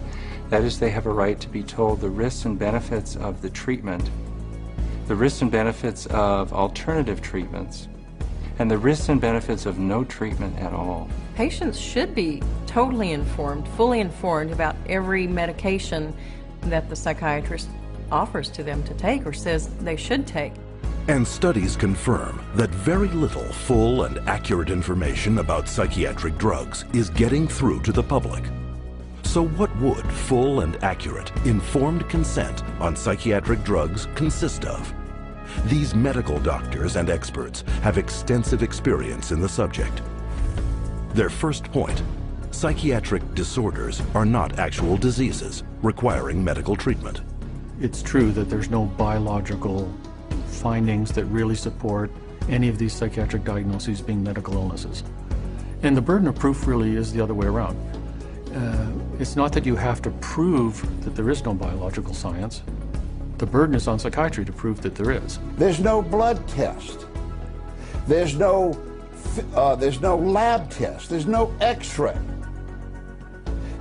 That is, they have a right to be told the risks and benefits of the treatment, the risks and benefits of alternative treatments, and the risks and benefits of no treatment at all. Patients should be totally informed, fully informed about every medication that the psychiatrist offers to them to take or says they should take. And studies confirm that very little full and accurate information about psychiatric drugs is getting through to the public. So what would full and accurate, informed consent on psychiatric drugs consist of? These medical doctors and experts have extensive experience in the subject. Their first point: psychiatric disorders are not actual diseases requiring medical treatment. It's true that there's no biological findings that really support any of these psychiatric diagnoses being medical illnesses. And the burden of proof really is the other way around. It's not that you have to prove that there is no biological science. The burden is on psychiatry to prove that there is. There's no blood test. There's no lab test. There's no x-ray.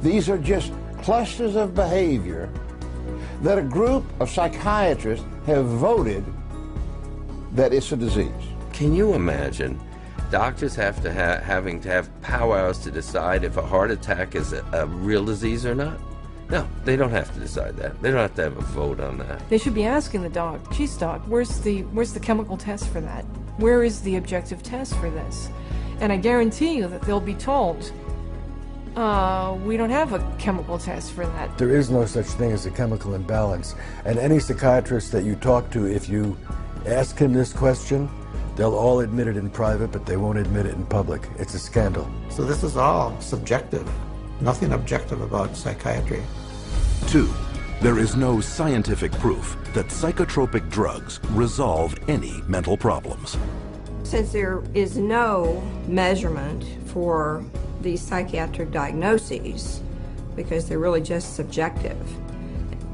These are just clusters of behavior that a group of psychiatrists have voted that it's a disease. Can you imagine doctors having to have powwows to decide if a heart attack is a real disease or not? No, they don't have to decide that. They don't have to have a vote on that. They should be asking the doc, geez doc, where's the chemical test for that? Where is the objective test for this? And I guarantee you that they'll be told, we don't have a chemical test for that. There is no such thing as a chemical imbalance. And any psychiatrist that you talk to, if you ask him this question, they'll all admit it in private, but they won't admit it in public. It's a scandal. So this is all subjective. Nothing objective about psychiatry. 2, there is no scientific proof that psychotropic drugs resolve any mental problems. Since there is no measurement for these psychiatric diagnoses, because they're really just subjective,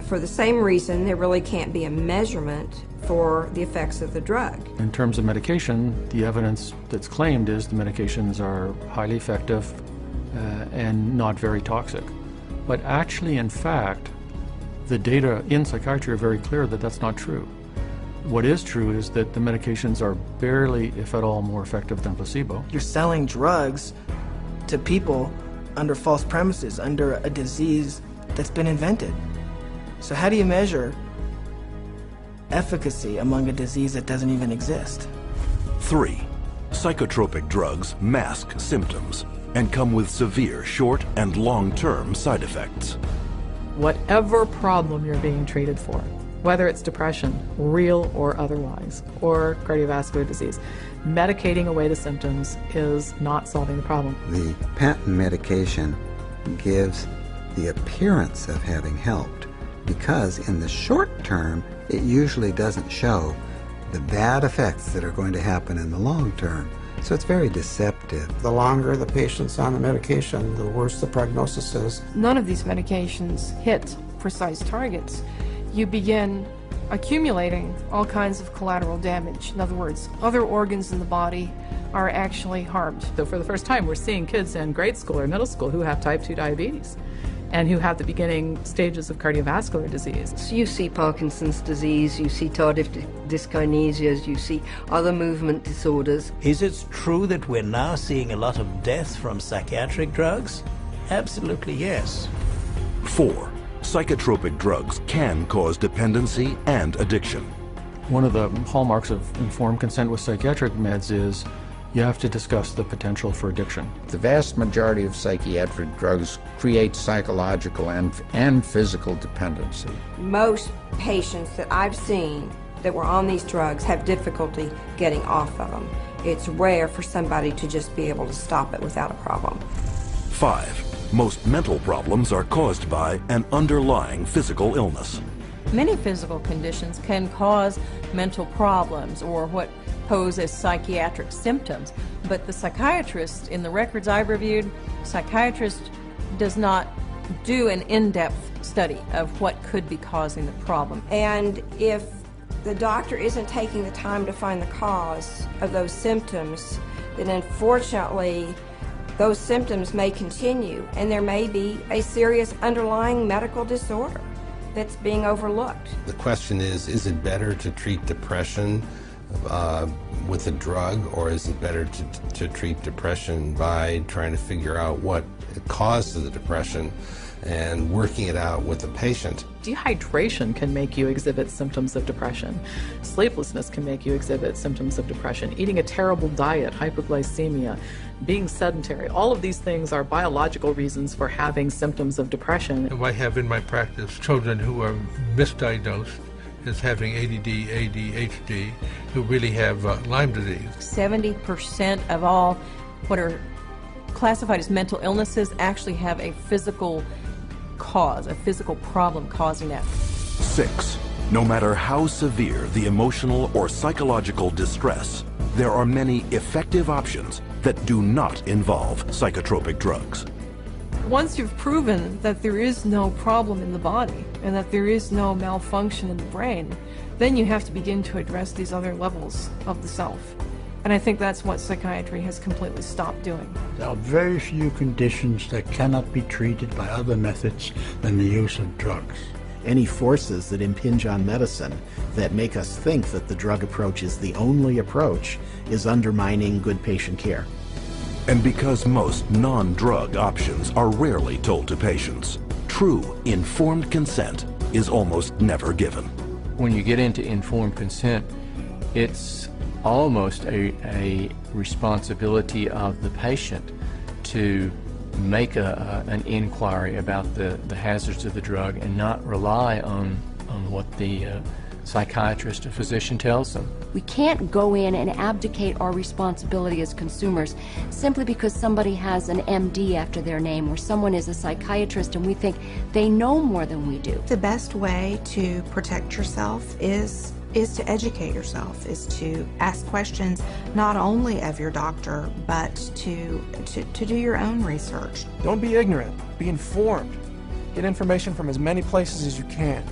for the same reason there really can't be a measurement for the effects of the drug. In terms of medication, the evidence that's claimed is the medications are highly effective and not very toxic. But actually, in fact, the data in psychiatry are very clear that that's not true. What is true is that the medications are barely, if at all, more effective than placebo. You're selling drugs to people under false premises, under a disease that's been invented. So how do you measure efficacy among a disease that doesn't even exist? 3, psychotropic drugs mask symptoms and come with severe short and long-term side effects. Whatever problem you're being treated for, whether it's depression, real or otherwise, or cardiovascular disease, medicating away the symptoms is not solving the problem. The patent medication gives the appearance of having helped because in the short term, it usually doesn't show the bad effects that are going to happen in the long term. So it's very deceptive. The longer the patient's on the medication, the worse the prognosis is. None of these medications hit precise targets. You begin accumulating all kinds of collateral damage. In other words, other organs in the body are actually harmed. So for the first time, we're seeing kids in grade school or middle school who have type 2 diabetes and who have the beginning stages of cardiovascular disease. So you see Parkinson's disease, you see tardive dyskinesias, you see other movement disorders. Is it true that we're now seeing a lot of deaths from psychiatric drugs? Absolutely yes. 4, psychotropic drugs can cause dependency and addiction. One of the hallmarks of informed consent with psychiatric meds is you have to discuss the potential for addiction. The vast majority of psychiatric drugs create psychological and physical dependency. Most patients that I've seen that were on these drugs have difficulty getting off of them. It's rare for somebody to just be able to stop it without a problem. 5. Most mental problems are caused by an underlying physical illness. Many physical conditions can cause mental problems or what pose as psychiatric symptoms, but the psychiatrist, in the records I've reviewed, psychiatrist does not do an in-depth study of what could be causing the problem. And if the doctor isn't taking the time to find the cause of those symptoms, then unfortunately those symptoms may continue and there may be a serious underlying medical disorder that's being overlooked. The question is it better to treat depression with a drug, or is it better to treat depression by trying to figure out what caused the depression and working it out with the patient? Dehydration can make you exhibit symptoms of depression. Sleeplessness can make you exhibit symptoms of depression. Eating a terrible diet, hypoglycemia, being sedentary, all of these things are biological reasons for having symptoms of depression. I have in my practice children who are misdiagnosed as having ADD, ADHD, who really have Lyme disease. 70% of all what are classified as mental illnesses actually have a physical cause, a physical problem causing that. 6. No matter how severe the emotional or psychological distress, there are many effective options that do not involve psychotropic drugs. Once you've proven that there is no problem in the body and that there is no malfunction in the brain, then you have to begin to address these other levels of the self. And I think that's what psychiatry has completely stopped doing. There are very few conditions that cannot be treated by other methods than the use of drugs. Any forces that impinge on medicine that make us think that the drug approach is the only approach is undermining good patient care. And because most non-drug options are rarely told to patients, true informed consent is almost never given. When you get into informed consent, it's almost a responsibility of the patient to make an inquiry about the hazards of the drug and not rely on what the psychiatrist or physician tells them. We can't go in and abdicate our responsibility as consumers simply because somebody has an MD after their name or someone is a psychiatrist and we think they know more than we do. The best way to protect yourself is to educate yourself, is to ask questions not only of your doctor, but to do your own research. Don't be ignorant, be informed. Get information from as many places as you can.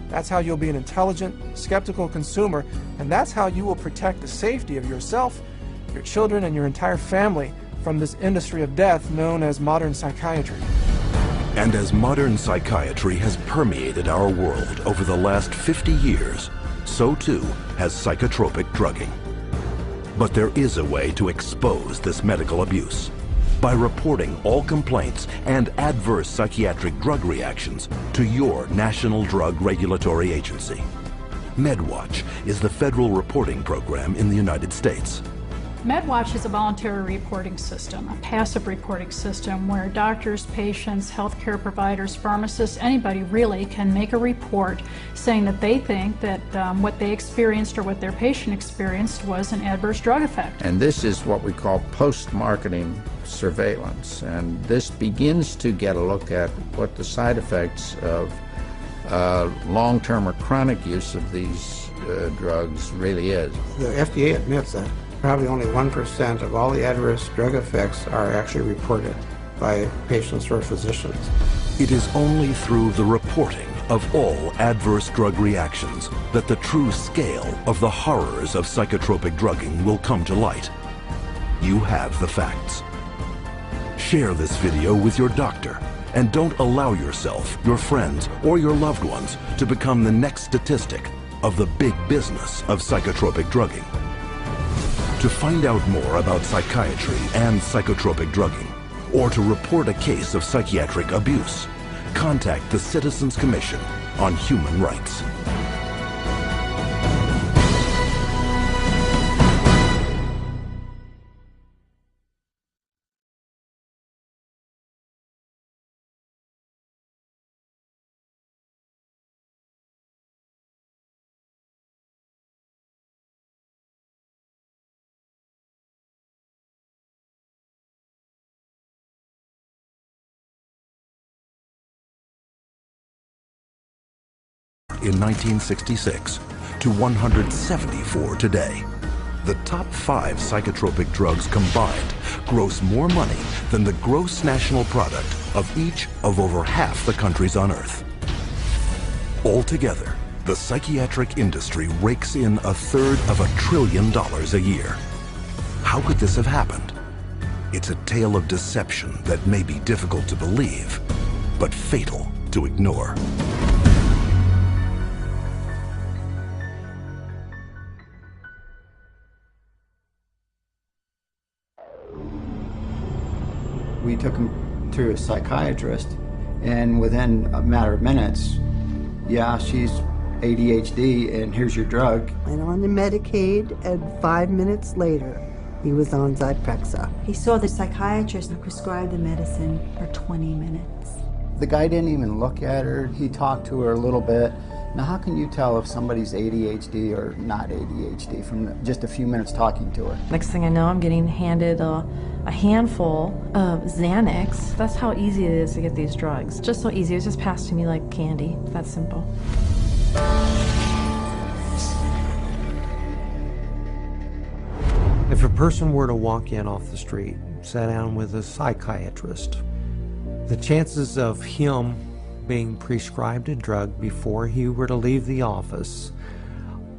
That's how you'll be an intelligent, skeptical consumer, and that's how you will protect the safety of yourself, your children, and your entire family from this industry of death known as modern psychiatry. And as modern psychiatry has permeated our world over the last 50 years, so too has psychotropic drugging. But there is a way to expose this medical abuse by reporting all complaints and adverse psychiatric drug reactions to your National Drug Regulatory Agency. MedWatch is the federal reporting program in the United States. MedWatch is a voluntary reporting system, a passive reporting system where doctors, patients, healthcare providers, pharmacists, anybody really can make a report saying that they think that what they experienced or what their patient experienced was an adverse drug effect. And this is what we call post-marketing surveillance. And this begins to get a look at what the side effects of long-term or chronic use of these drugs really is. The FDA admits that probably only 1% of all the adverse drug effects are actually reported by patients or physicians. It is only through the reporting of all adverse drug reactions that the true scale of the horrors of psychotropic drugging will come to light. You have the facts. Share this video with your doctor and don't allow yourself, your friends, or your loved ones to become the next statistic of the big business of psychotropic drugging. To find out more about psychiatry and psychotropic drugging, or to report a case of psychiatric abuse, contact the Citizens Commission on Human Rights. in 1966 to 174 today. The top 5 psychotropic drugs combined gross more money than the gross national product of each of over half the countries on Earth. Altogether, the psychiatric industry rakes in $1/3 of $1 trillion a year. How could this have happened? It's a tale of deception that may be difficult to believe, but fatal to ignore. We took him to a psychiatrist, and within a matter of minutes, yeah, she's ADHD, and here's your drug. Went on the Medicaid, and 5 minutes later, he was on Zyprexa. He saw the psychiatrist and prescribed the medicine for 20 minutes. The guy didn't even look at her. He talked to her a little bit. Now, how can you tell if somebody's ADHD or not ADHD from just a few minutes talking to her? Next thing I know, I'm getting handed a handful of Xanax. That's how easy it is to get these drugs. Just so easy. It was just passed to me like candy. That simple. If a person were to walk in off the street, sit down with a psychiatrist, the chances of him being prescribed a drug before he were to leave the office,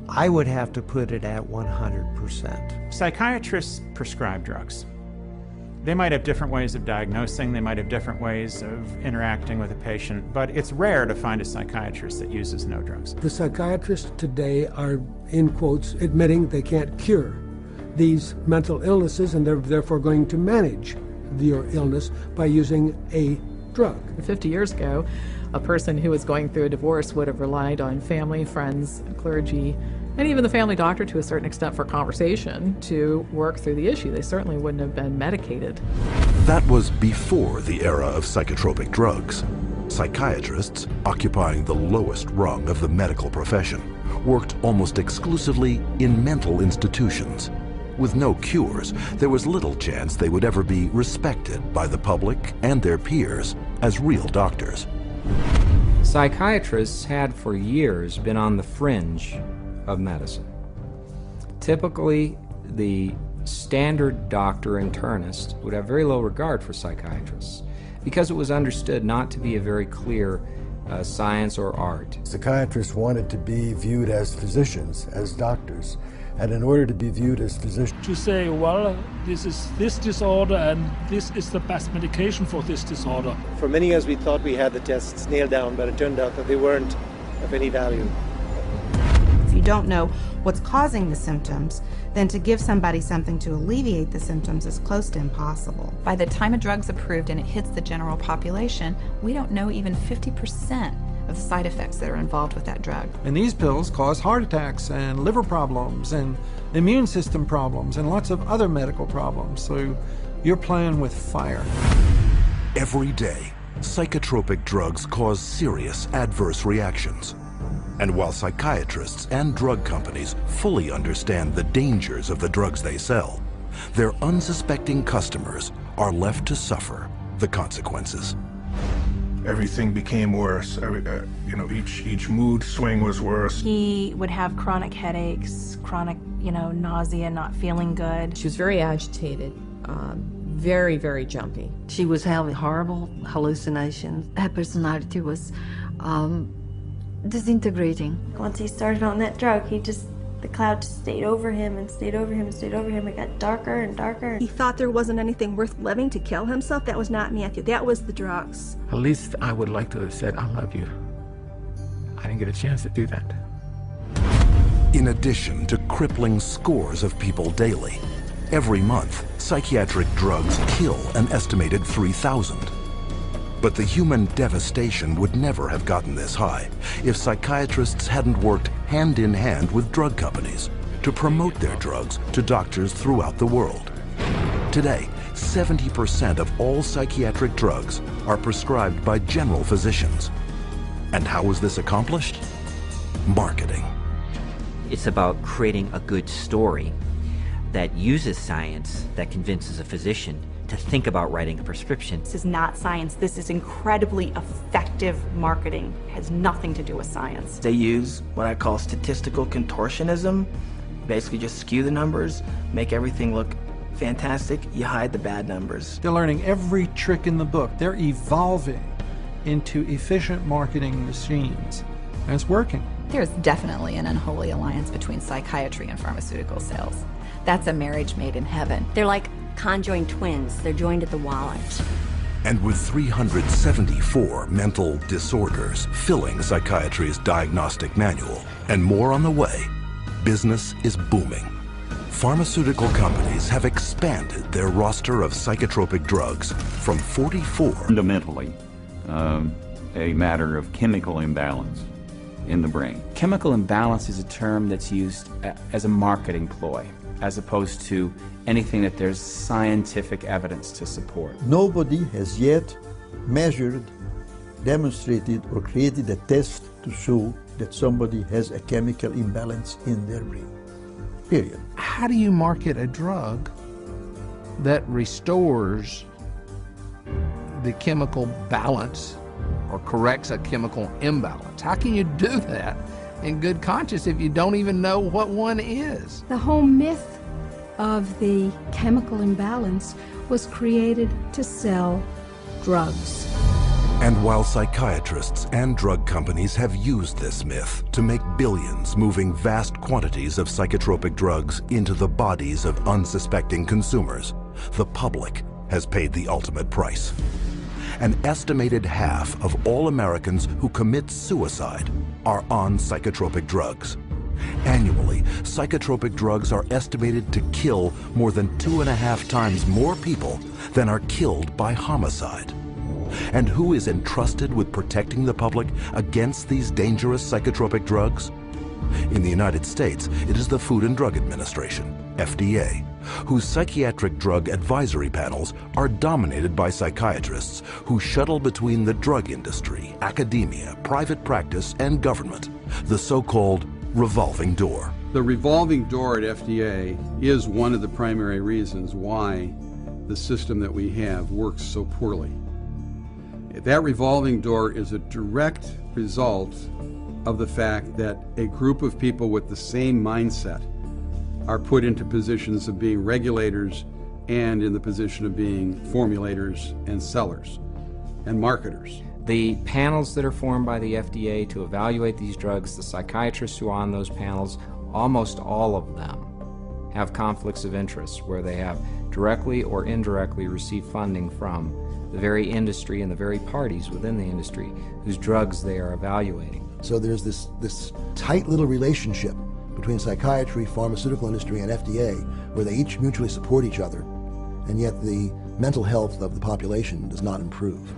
I would have to put it at 100%. Psychiatrists prescribe drugs. They might have different ways of diagnosing, they might have different ways of interacting with a patient, but it's rare to find a psychiatrist that uses no drugs. The psychiatrists today are, in quotes, admitting they can't cure these mental illnesses, and they're therefore going to manage your illness by using a drug. 50 years ago, a person who was going through a divorce would have relied on family, friends, clergy, and even the family doctor to a certain extent for conversation to work through the issue. They certainly wouldn't have been medicated. That was before the era of psychotropic drugs. Psychiatrists, occupying the lowest rung of the medical profession, worked almost exclusively in mental institutions. With no cures, there was little chance they would ever be respected by the public and their peers as real doctors. Psychiatrists had for years been on the fringe of medicine. Typically, the standard doctor internist would have very low regard for psychiatrists because it was understood not to be a very clear science or art. Psychiatrists wanted to be viewed as physicians, as doctors. And in order to be viewed as physicians, to say, well, this is this disorder and this is the best medication for this disorder. For many years we thought we had the tests nailed down, but it turned out that they weren't of any value. If you don't know what's causing the symptoms, then to give somebody something to alleviate the symptoms is close to impossible. By the time a drug's approved and it hits the general population, we don't know even 50% of the side effects that are involved with that drug. And these pills cause heart attacks and liver problems and immune system problems and lots of other medical problems. So you're playing with fire. Every day, psychotropic drugs cause serious adverse reactions. And while psychiatrists and drug companies fully understand the dangers of the drugs they sell, their unsuspecting customers are left to suffer the consequences. Everything became worse. Each mood swing was worse. He would have chronic headaches, chronic, nausea, not feeling good. She was very agitated, very, very jumpy. She was having horrible hallucinations. Her personality was disintegrating. Once he started on that drug, the cloud just stayed over him and stayed over him and stayed over him. It got darker and darker. He thought there wasn't anything worth living to kill himself. That was not Matthew. That was the drugs. At least I would like to have said, I love you. I didn't get a chance to do that. In addition to crippling scores of people daily, every month, psychiatric drugs kill an estimated 3,000. But the human devastation would never have gotten this high if psychiatrists hadn't worked hand in hand with drug companies to promote their drugs to doctors throughout the world. Today, 70% of all psychiatric drugs are prescribed by general physicians. And how was this accomplished? Marketing. It's about creating a good story that uses science, that convinces a physician to think about writing a prescription. This is not science. This is incredibly effective marketing. It has nothing to do with science. They use what I call statistical contortionism. Basically just skew the numbers, make everything look fantastic, you hide the bad numbers. They're learning every trick in the book. They're evolving into efficient marketing machines, and it's working. There's definitely an unholy alliance between psychiatry and pharmaceutical sales. That's a marriage made in heaven. They're like conjoined twins. They're joined at the wallet. And with 374 mental disorders filling psychiatry's diagnostic manual, and more on the way, business is booming. Pharmaceutical companies have expanded their roster of psychotropic drugs from 44. Fundamentally, a matter of chemical imbalance in the brain. Chemical imbalance is a term that's used as a marketing ploy, as opposed to anything that there's scientific evidence to support. Nobody has yet measured, demonstrated, or created a test to show that somebody has a chemical imbalance in their brain. Period. How do you market a drug that restores the chemical balance or corrects a chemical imbalance? How can you do that in good conscience if you don't even know what one is? The whole myth of the chemical imbalance was created to sell drugs. And while psychiatrists and drug companies have used this myth to make billions moving vast quantities of psychotropic drugs into the bodies of unsuspecting consumers, the public has paid the ultimate price. An estimated half of all Americans who commit suicide are on psychotropic drugs. Annually, psychotropic drugs are estimated to kill more than 2.5 times more people than are killed by homicide. And who is entrusted with protecting the public against these dangerous psychotropic drugs? In the United States, it is the Food and Drug Administration, FDA, whose psychiatric drug advisory panels are dominated by psychiatrists who shuttle between the drug industry, academia, private practice, and government, the so-called revolving door. The revolving door at FDA is one of the primary reasons why the system that we have works so poorly. That revolving door is a direct result of the fact that a group of people with the same mindset are put into positions of being regulators and in the position of being formulators and sellers and marketers. The panels that are formed by the FDA to evaluate these drugs, the psychiatrists who are on those panels, almost all of them have conflicts of interest where they have directly or indirectly received funding from the very industry and the very parties within the industry whose drugs they are evaluating. So there's this tight little relationship between psychiatry, pharmaceutical industry, and FDA where they each mutually support each other, and yet the mental health of the population does not improve.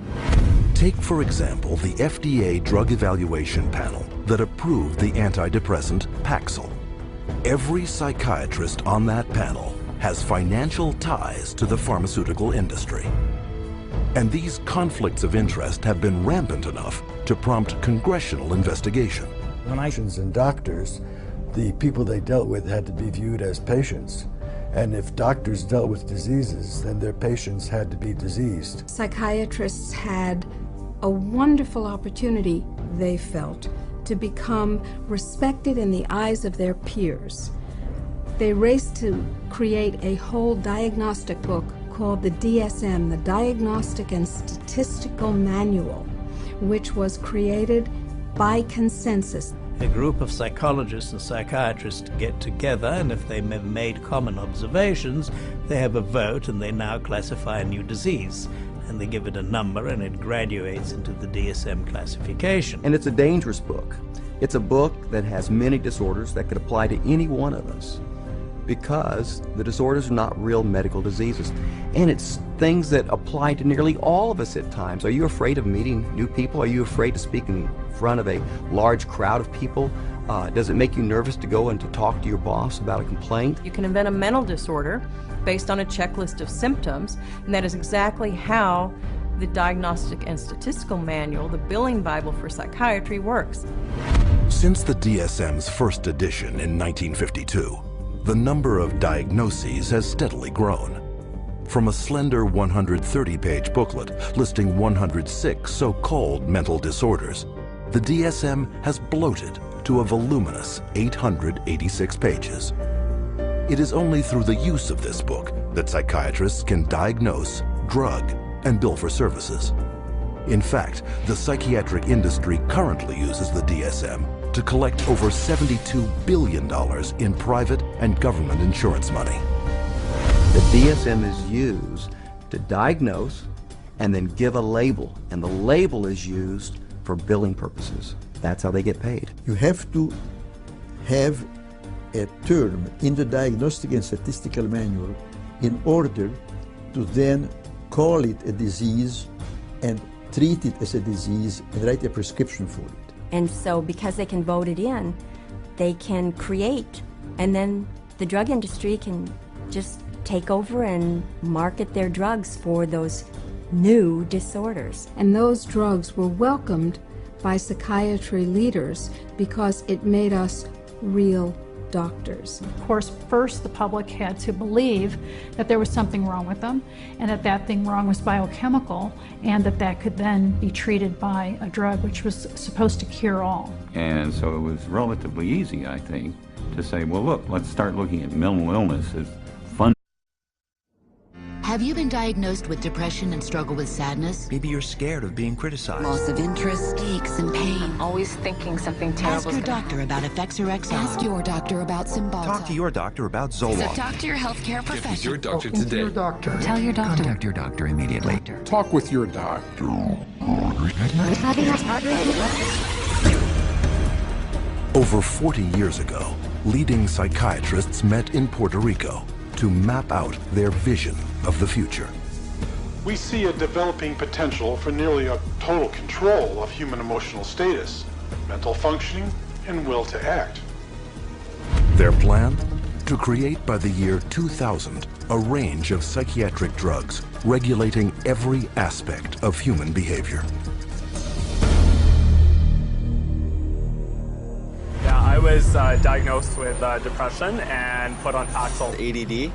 Take, for example, the FDA Drug Evaluation Panel that approved the antidepressant Paxil. Every psychiatrist on that panel has financial ties to the pharmaceutical industry. And these conflicts of interest have been rampant enough to prompt congressional investigation. Clinicians and doctors, the people they dealt with had to be viewed as patients. And if doctors dealt with diseases, then their patients had to be diseased. Psychiatrists had a wonderful opportunity, they felt, to become respected in the eyes of their peers. They raced to create a whole diagnostic book called the DSM, the Diagnostic and Statistical Manual, which was created by consensus. A group of psychologists and psychiatrists get together, and if they have made common observations, they have a vote and they now classify a new disease. And they give it a number and it graduates into the DSM classification. And it's a dangerous book. It's a book that has many disorders that could apply to any one of us, because the disorders are not real medical diseases. And it's things that apply to nearly all of us at times. Are you afraid of meeting new people? Are you afraid to speak in front of a large crowd of people? Does it make you nervous to go and to talk to your boss about a complaint? You can invent a mental disorder based on a checklist of symptoms, and that is exactly how the Diagnostic and Statistical Manual, the billing Bible for psychiatry, works. Since the DSM's first edition in 1952, the number of diagnoses has steadily grown. From a slender 130-page booklet listing 106 so-called mental disorders, the DSM has bloated to a voluminous 886 pages. It is only through the use of this book that psychiatrists can diagnose, drug, and bill for services. In fact, the psychiatric industry currently uses the DSM to collect over $72 billion in private and government insurance money. The DSM is used to diagnose and then give a label, and the label is used for billing purposes. That's how they get paid. You have to have a term in the Diagnostic and Statistical Manual in order to then call it a disease and treat it as a disease and write a prescription for it. And so because they can vote it in, they can create, and then the drug industry can just take over and market their drugs for those new disorders. And those drugs were welcomed by psychiatry leaders because it made us real doctors. Of course, first the public had to believe that there was something wrong with them, and that that thing wrong was biochemical, and that that could then be treated by a drug which was supposed to cure all. And so it was relatively easy, I think, to say, well, look, let's start looking at mental illness as fun. Have you been diagnosed with depression and struggle with sadness? Maybe you're scared of being criticized. Loss of interest, aches and pain. Always thinking something terrible. Ask your doctor about Effexor XR. Ask your doctor about Cymbalta. Talk to your doctor about Zoloft. So talk to your healthcare professional. Get with your doctor today. Your doctor. Tell your doctor. Contact your doctor immediately. Talk with your doctor. Over 40 years ago, leading psychiatrists met in Puerto Rico to map out their vision of the future. We see a developing potential for nearly a total control of human emotional status, mental functioning, and will to act. Their plan? To create by the year 2000 a range of psychiatric drugs regulating every aspect of human behavior. I was diagnosed with depression and put on Paxil. ADD,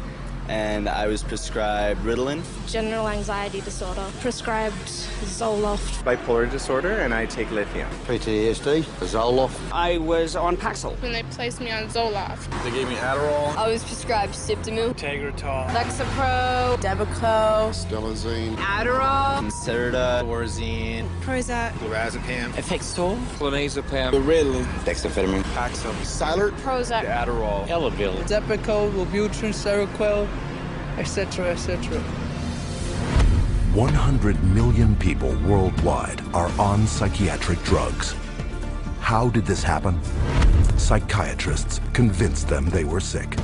and I was prescribed Ritalin. General anxiety disorder, prescribed Zoloft. Bipolar disorder, and I take lithium. PTSD, Zoloft. I was on Paxil. When they placed me on Zoloft. They gave me Adderall. I was prescribed Siptamil, Tegretol, Lexapro, Depakote, Stelazine, Adderall, Concerta, Thorazine, Prozac, Lorazepam, Effexor, clonazepam, Ritalin, dexamphetamine, Paxil, Cylert, Prozac, Adderall, Elavil, Depakote, Wellbutrin, Seroquel, etc., etc. 100 million people worldwide are on psychiatric drugs. How did this happen? Psychiatrists convinced them they were sick.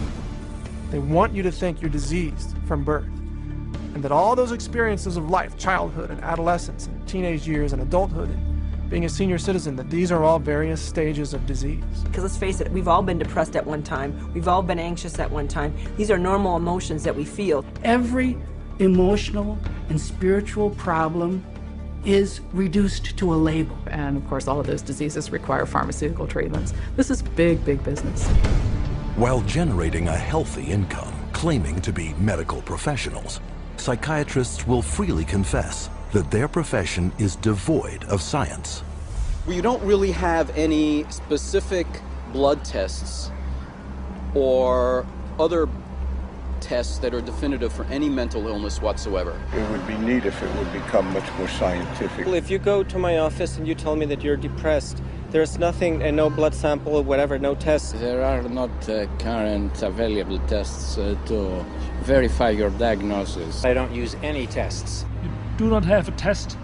They want you to think you're diseased from birth, and that all those experiences of life, childhood and adolescence and teenage years and adulthood and being a senior citizen, that these are all various stages of disease. Because let's face it, we've all been depressed at one time. We've all been anxious at one time. These are normal emotions that we feel. Every emotional and spiritual problem is reduced to a label. And of course, all of those diseases require pharmaceutical treatments. This is big, big business. While generating a healthy income, claiming to be medical professionals, psychiatrists will freely confess that their profession is devoid of science. We don't really have any specific blood tests or other tests that are definitive for any mental illness whatsoever. It would be neat if it would become much more scientific. If you go to my office and you tell me that you're depressed, there's nothing, and no blood sample or whatever, no tests. There are not current available tests to verify your diagnosis. I don't use any tests. You do not have a test